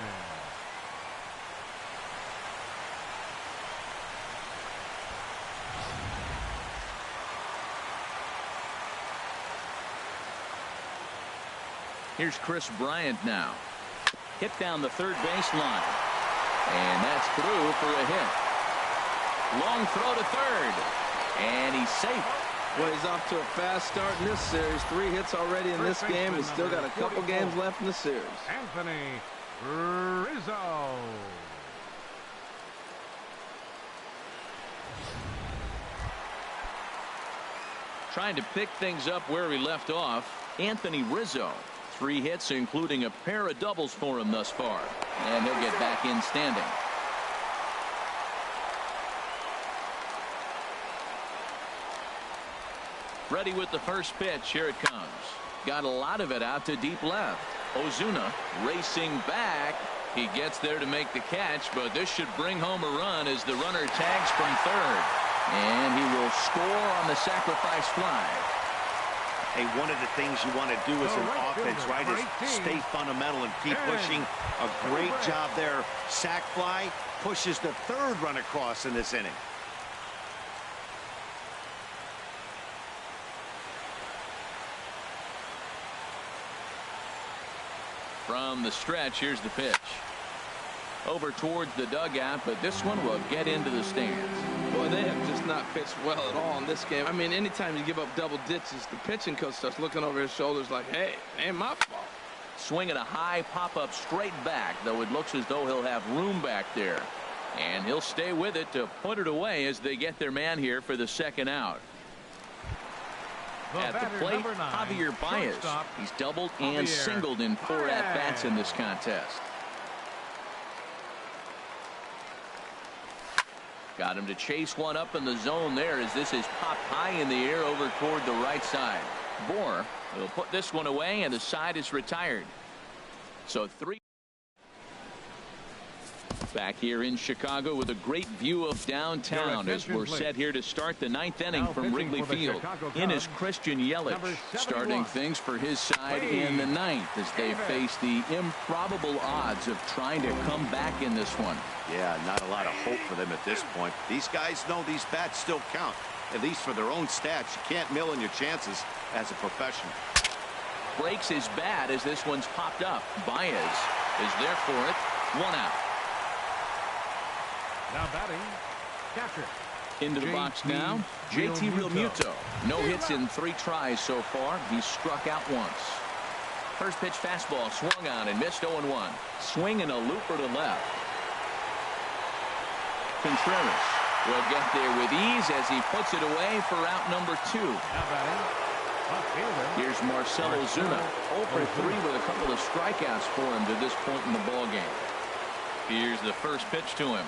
Here's Kris Bryant now. Hit down the third baseline. And that's through for a hit. Long throw to third. And he's safe.
Well, he's off to a fast start in this series. 3 hits already in this game. He's still got a couple games left in the series.
Anthony Rizzo.
Trying to pick things up where he left off. Anthony Rizzo. 3 hits, including a pair of doubles for him thus far. And he'll get back in standing. Ready with the first pitch. Here it comes. Got a lot of it out to deep left. Ozuna racing back. He gets there to make the catch, but this should bring home a run as the runner tags from third. And he will score on the sacrifice fly.
Hey, one of the things you want to do as an offense, right, is stay fundamental and keep pushing. A great job there. Sac fly pushes the third run across in this inning.
From the stretch, here's the pitch. Over towards the dugout, but this one will get into the stands.
Boy, they have just not pitched well at all in this game. I mean, anytime you give up double ditches, the pitching coach starts looking over his shoulders like, hey, ain't my fault.
Swinging a high pop-up straight back, though it looks as though he'll have room back there. And he'll stay with it to put it away as they get their man here for the second out. At the plate, Javier Baez. He's doubled and singled in 4 at-bats in this contest. Got him to chase one up in the zone there as this is popped high in the air over toward the right side. Bohr will put this one away, and the side is retired. So 3. Back here in Chicago with a great view of downtown as we're set here to start the 9th inning from Wrigley Field. In is Christian Yelich, starting things for his side in the 9th as they face the improbable odds of trying to come back in this one.
Yeah, not a lot of hope for them at this point. These guys know these bats still count, at least for their own stats. You can't mill in your chances as a professional.
Breaks his bat as this one's popped up. Baez is there for it. 1 out.
Now batting, catcher.
Into the box now, JT Realmuto. No hits in 3 tries so far. He's struck out once. First pitch fastball swung on and missed 0-1. Swing and a looper to left. Contreras will get there with ease as he puts it away for out number 2.
Now batting, left fielder.
Here's Marcell Ozuna. 0 for 3 with a couple of strikeouts for him to this point in the ballgame. Here's the first pitch to him.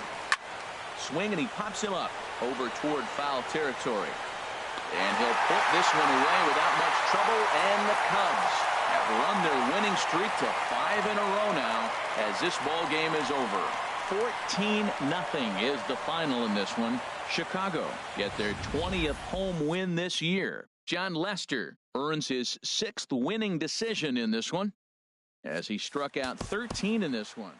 Swing and he pops him up over toward foul territory. And he'll put this one away without much trouble, and the Cubs have run their winning streak to 5 in a row now as this ball game is over. 14-0 is the final in this one. Chicago get their 20th home win this year. Jon Lester earns his 6th winning decision in this one as he struck out 13 in this one.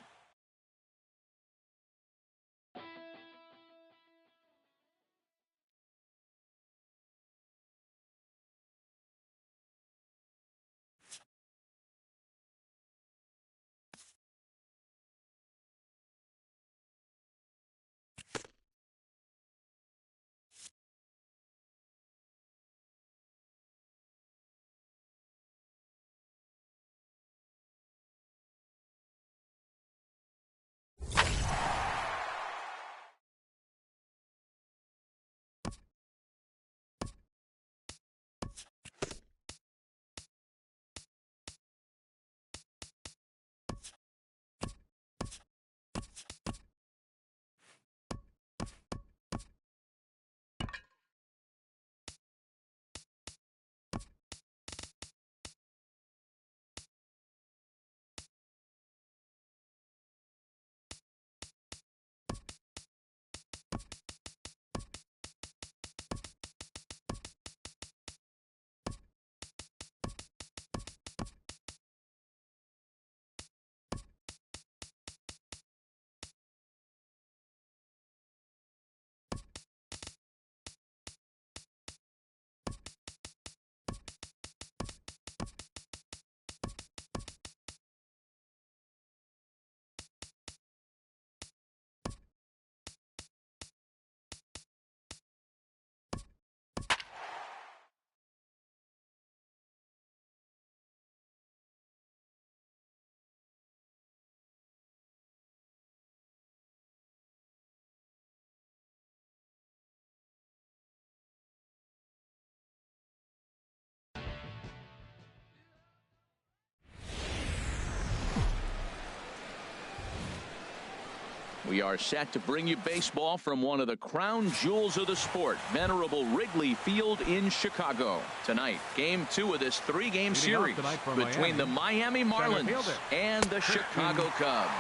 We are set to bring you baseball from one of the crown jewels of the sport, venerable Wrigley Field in Chicago. Tonight, Game 2 of this three-game series between the Miami Marlins and the Chicago Cubs.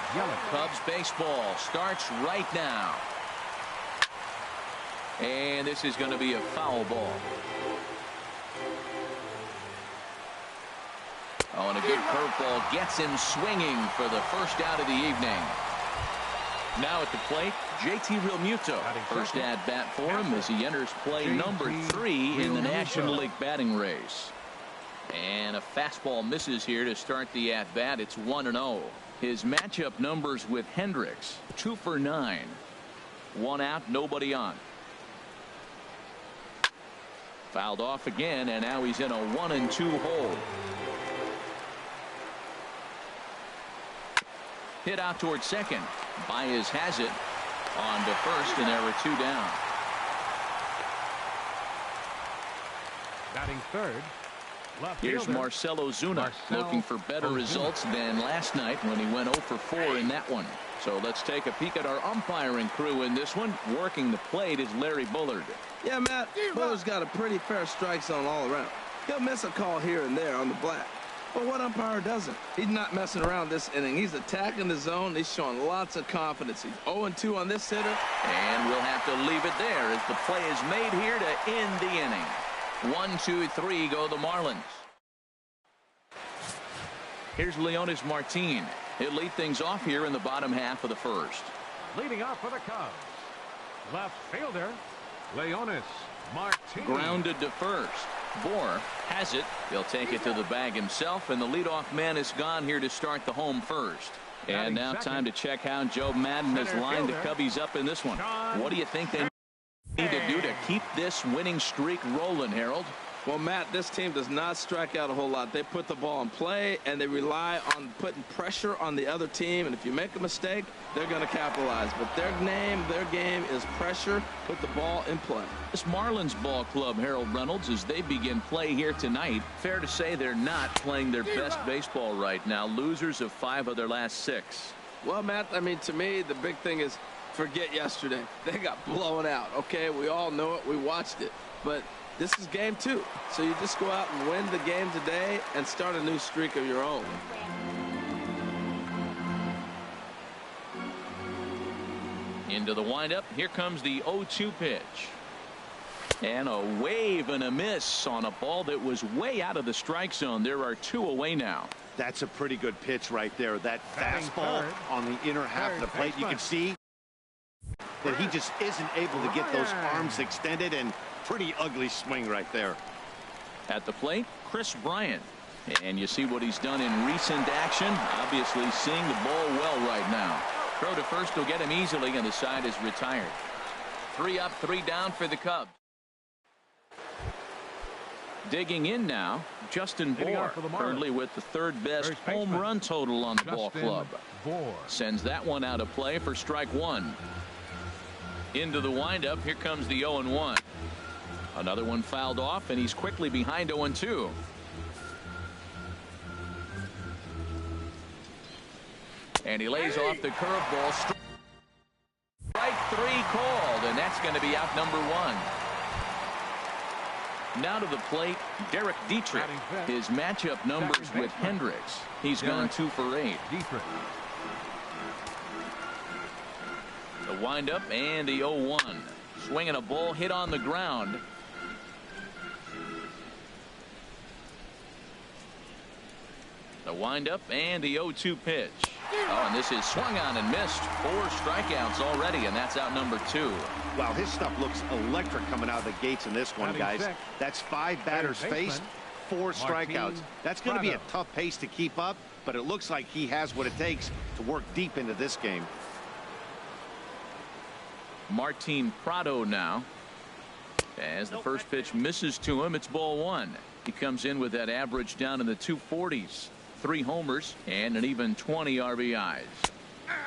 Cubs baseball starts right now. And this is going to be a foul ball. Oh, and a good curveball gets him swinging for the first out of the evening. Now at the plate, JT Realmuto. First at bat for him as he enters play number 3 in the National League batting race. And a fastball misses here to start the at bat. It's 1-0. His matchup numbers with Hendricks: 2 for 9. 1 out, nobody on. Fouled off again, and now he's in a 1-2 hole. Hit out towards second. Baez has it on to first, and there were 2 down.
Batting third.
Here's Marcell Ozuna looking for better results than last night when he went 0 for 4 in that one. So let's take a peek at our umpiring crew in this one. Working the plate is Larry Bullard.
Yeah, Matt, Bullard's got a pretty fair strike zone all around. He'll miss a call here and there on the black. But what umpire doesn't? He's not messing around this inning. He's attacking the zone. He's showing lots of confidence. He's 0-2 on this hitter.
And we'll have to leave it there as the play is made here to end the inning. 1, 2, 3 go the Marlins. Here's Leonys Martin. He'll lead things off here in the bottom half of the first.
Leading off for the Cubs, left fielder Leonys Martin.
Grounded to first. Bohr has it. He'll take it to the bag himself, and the leadoff man is gone here to start the home first. And now time to check how Joe Madden has lined the Cubbies up in this one. What do you think they need to do to keep this winning streak rolling, Harold?
Well, Matt, this team does not strike out a whole lot. They put the ball in play, and they rely on putting pressure on the other team. And if you make a mistake, they're going to capitalize. But their game is pressure, put the ball in play.
This Marlins ball club, Harold Reynolds, as they begin play here tonight, fair to say they're not playing their best baseball right now. Losers of 5 of their last 6.
Well, Matt, I mean, to me, the big thing is forget yesterday. They got blown out, okay? We all know it. We watched it. But this is game 2. So you just go out and win the game today and start a new streak of your own.
Into the windup. Here comes the 0-2 pitch. And a wave and a miss on a ball that was way out of the strike zone. There are 2 away now.
That's a pretty good pitch right there. That fastball on the inner half of the plate. You can see that he just isn't able to get those arms extended, and pretty ugly swing right there.
At the plate, Kris Bryant. And you see what he's done in recent action. Obviously seeing the ball well right now. Throw to first will get him easily, and the side is retired. 3 up, 3 down for the Cubs. Digging in now, Justin Bohr, currently with the 3rd best home run total on the ball club. Sends that one out of play for strike 1. Into the windup. Here comes the 0-1. Another one fouled off, and he's quickly behind 0-2. And he lays off the curveball. Strike 3 called, and that's going to be out number 1. Now to the plate, Derek Dietrich. His matchup numbers with Hendricks. He's gone 2 for 8. The windup and the 0-1. Swinging a ball hit on the ground. The windup and the 0-2 pitch. Oh, and this is swung on and missed. 4 strikeouts already, and that's out number 2.
Wow, his stuff looks electric coming out of the gates in this one, guys. That's 5 batters faced, 4 strikeouts. That's going to be a tough pace to keep up, but it looks like he has what it takes to work deep into this game.
Martin Prado now. As the first pitch misses to him, it's ball 1. He comes in with that average down in the 240s. 3 homers and an even 20 RBIs.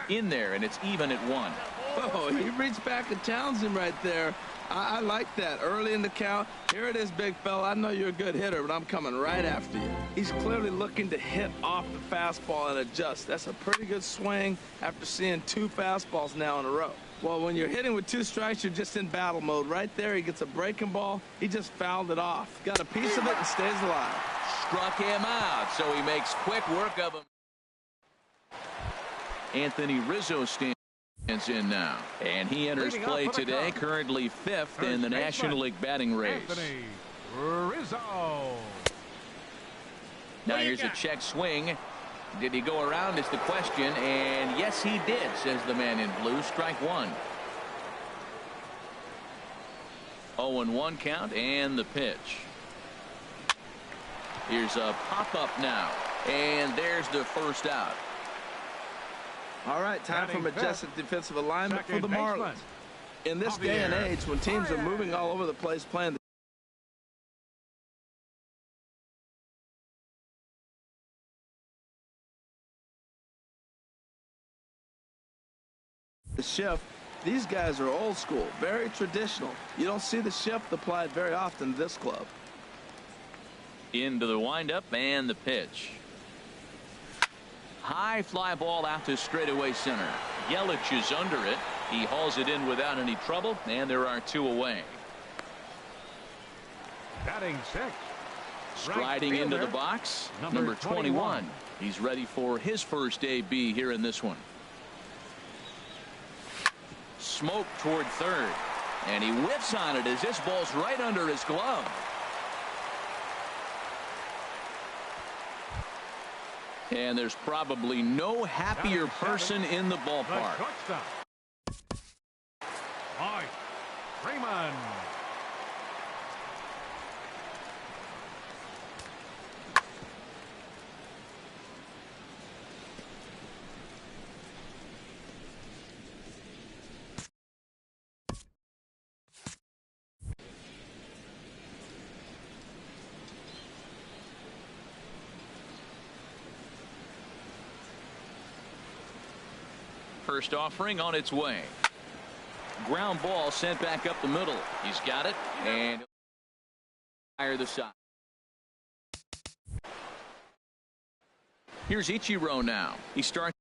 In there, and it's even at 1.
Oh, he reached back at Townsend right there. I like that. Early in the count, here it is, big fella. I know you're a good hitter, but I'm coming right after you. He's clearly looking to hit off the fastball and adjust. That's a pretty good swing after seeing 2 fastballs now in a row. Well, when you're hitting with 2 strikes, you're just in battle mode. Right there, he gets a breaking ball. He just fouled it off. Got a piece of it and stays alive.
Struck him out, so he makes quick work of him. Anthony Rizzo stands in now, and he enters play today, currently 5th in the National League batting race.
Anthony Rizzo.
Now here's a check swing. Did he go around is the question, and yes he did, says the man in blue. Strike 1. 0-1 count, and the pitch. Here's a pop-up now, and there's the first out.
All right, time for majestic defensive alignment for the Marlins. In this day and age, when teams are moving all over the place playing the shift, these guys are old school, very traditional. You don't see the shift applied very often to this club.
Into the windup and the pitch. High fly ball out to straightaway center. Yelich is under it. He hauls it in without any trouble, and there are 2 away.
Batting 6.
Striding into the box, number 21. He's ready for his first AB here in this one. Smoke toward third, and he whiffs on it as this ball's right under his glove. And there's probably no happier person in the ballpark.
Mike Freeman.
First offering on its way. Ground ball sent back up the middle. He's got it, and fire the side. Here's Ichiro now. He starts.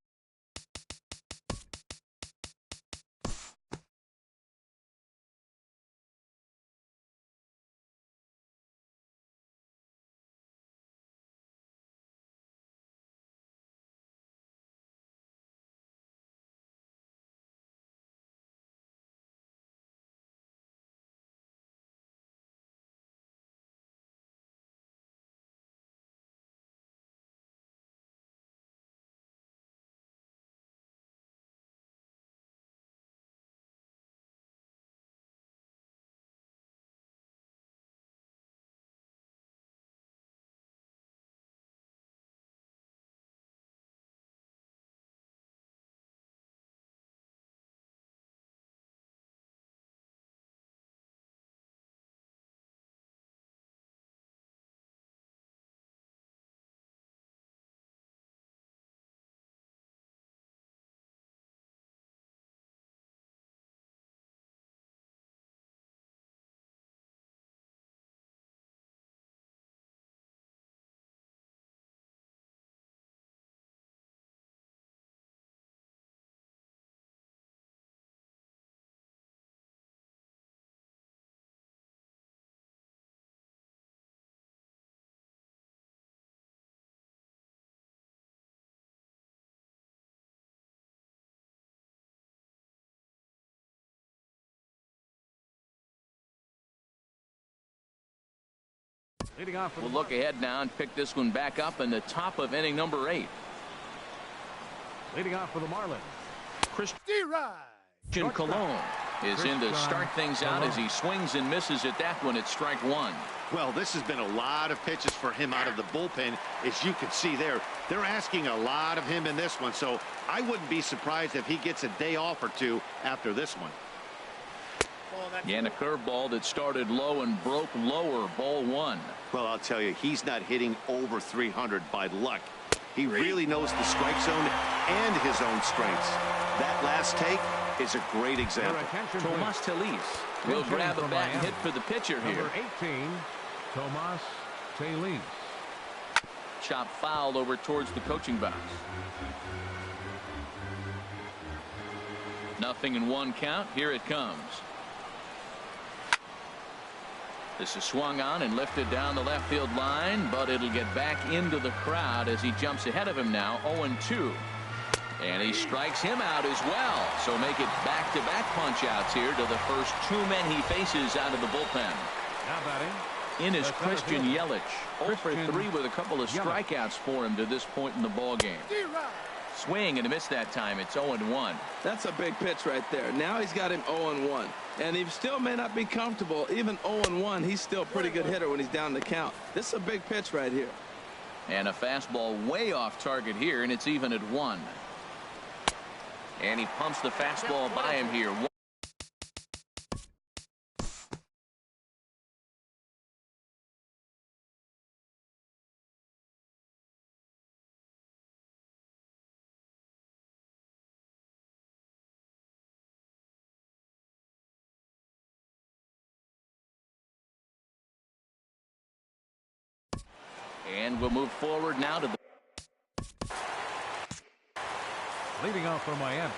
We'll
look ahead now and pick this one back up in the top of inning number 8.
Leading off for the Marlins,
Christian Colon is in to start things out as he swings and misses at that one at strike 1.
Well, this has been a lot of pitches for him out of the bullpen. As you can see there, they're asking a lot of him in this one, so I wouldn't be surprised if he gets a day off or 2 after this one.
And a curveball that started low and broke lower, ball 1.
Well, I'll tell you, he's not hitting over 300 by luck. He really knows the strike zone and his own strengths. That last take, is a great
Your
example.
attention,
Tomas
please.
Telis will
Pitching
grab a
for
bat and
Miami.
hit for the pitcher here.
Number 18, Tomas Telis.
Chop foul over towards the coaching box. 0-1 count. Here it comes. This is swung on and lifted down the left field line, but it'll get back into the crowd as he jumps ahead of him now. 0-2. And he strikes him out as well. So make it back-to-back punch-outs here to the first two men he faces out of the bullpen.
Now batting.
In is
The center
Christian
fielder.
Yelich. 0 for 3 with a couple of
Yelich.
strikeouts for him to this point in the ball game. Swing and a miss that time. It's 0-1.
That's a big pitch right there. Now he's got him 0-1. And he still may not be comfortable. Even 0-1, he's still a pretty good hitter when he's down the count. This is a big pitch right here.
And a fastball way off target here, and it's even at 1. And he pumps the fastball by him here. And we'll move forward now to the
Leading off for Miami,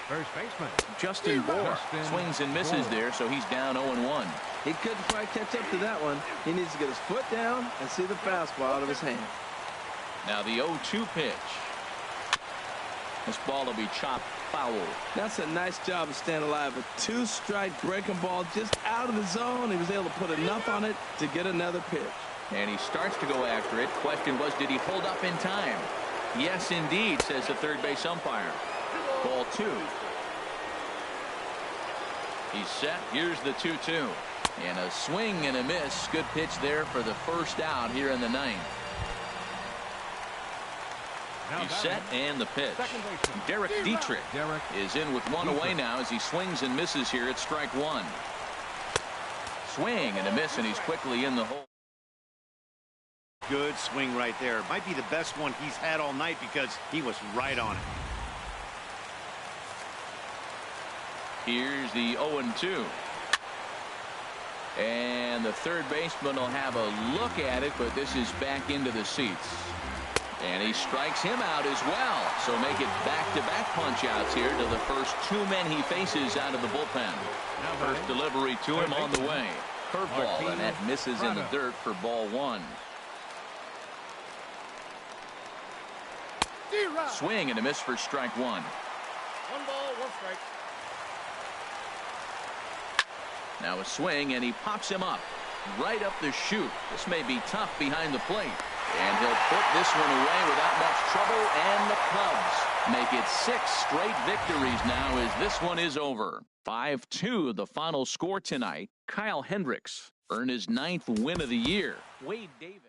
first baseman.
Justin Bour. Swings and misses
Bour.
there, so he's down 0-1.
He couldn't quite catch up to that one. He needs to get his foot down and see the fastball out of his hand.
Now the 0-2 pitch. This ball will be chopped foul.
That's a nice job of staying alive. A two-strike breaking ball just out of the zone. He was able to put enough on it to get another pitch.
And he starts to go after it. Question was, did he hold up in time? Yes, indeed, says the third base umpire. Ball 2. He's set. Here's the 2-2. And a swing and a miss. Good pitch there for the first out here in the 9th.
Now
He's
batting,
set and the pitch.
second baseman.
Derek Dietrich
Derek
is in with one away now as he swings and misses here at strike 1. Swing and a miss, and he's quickly in the hole.
Good swing right there. Might be the best one he's had all night because he was right on it.
Here's the 0-2. And the third baseman will have a look at it, but this is back into the seats. And he strikes him out as well. So make it back-to-back punch-outs here to the first two men he faces out of the bullpen. First delivery to him on the way. Curveball, and that misses in the dirt for ball 1. Swing and a miss for strike 1.
1 ball, 1 strike.
Now a swing, and he pops him up right up the chute. This may be tough behind the plate, and he'll put this one away without much trouble, and the Cubs make it 6 straight victories now as this one is over. 5-2 the final score tonight. Kyle Hendricks earned his 9th win of the year. Wade Davis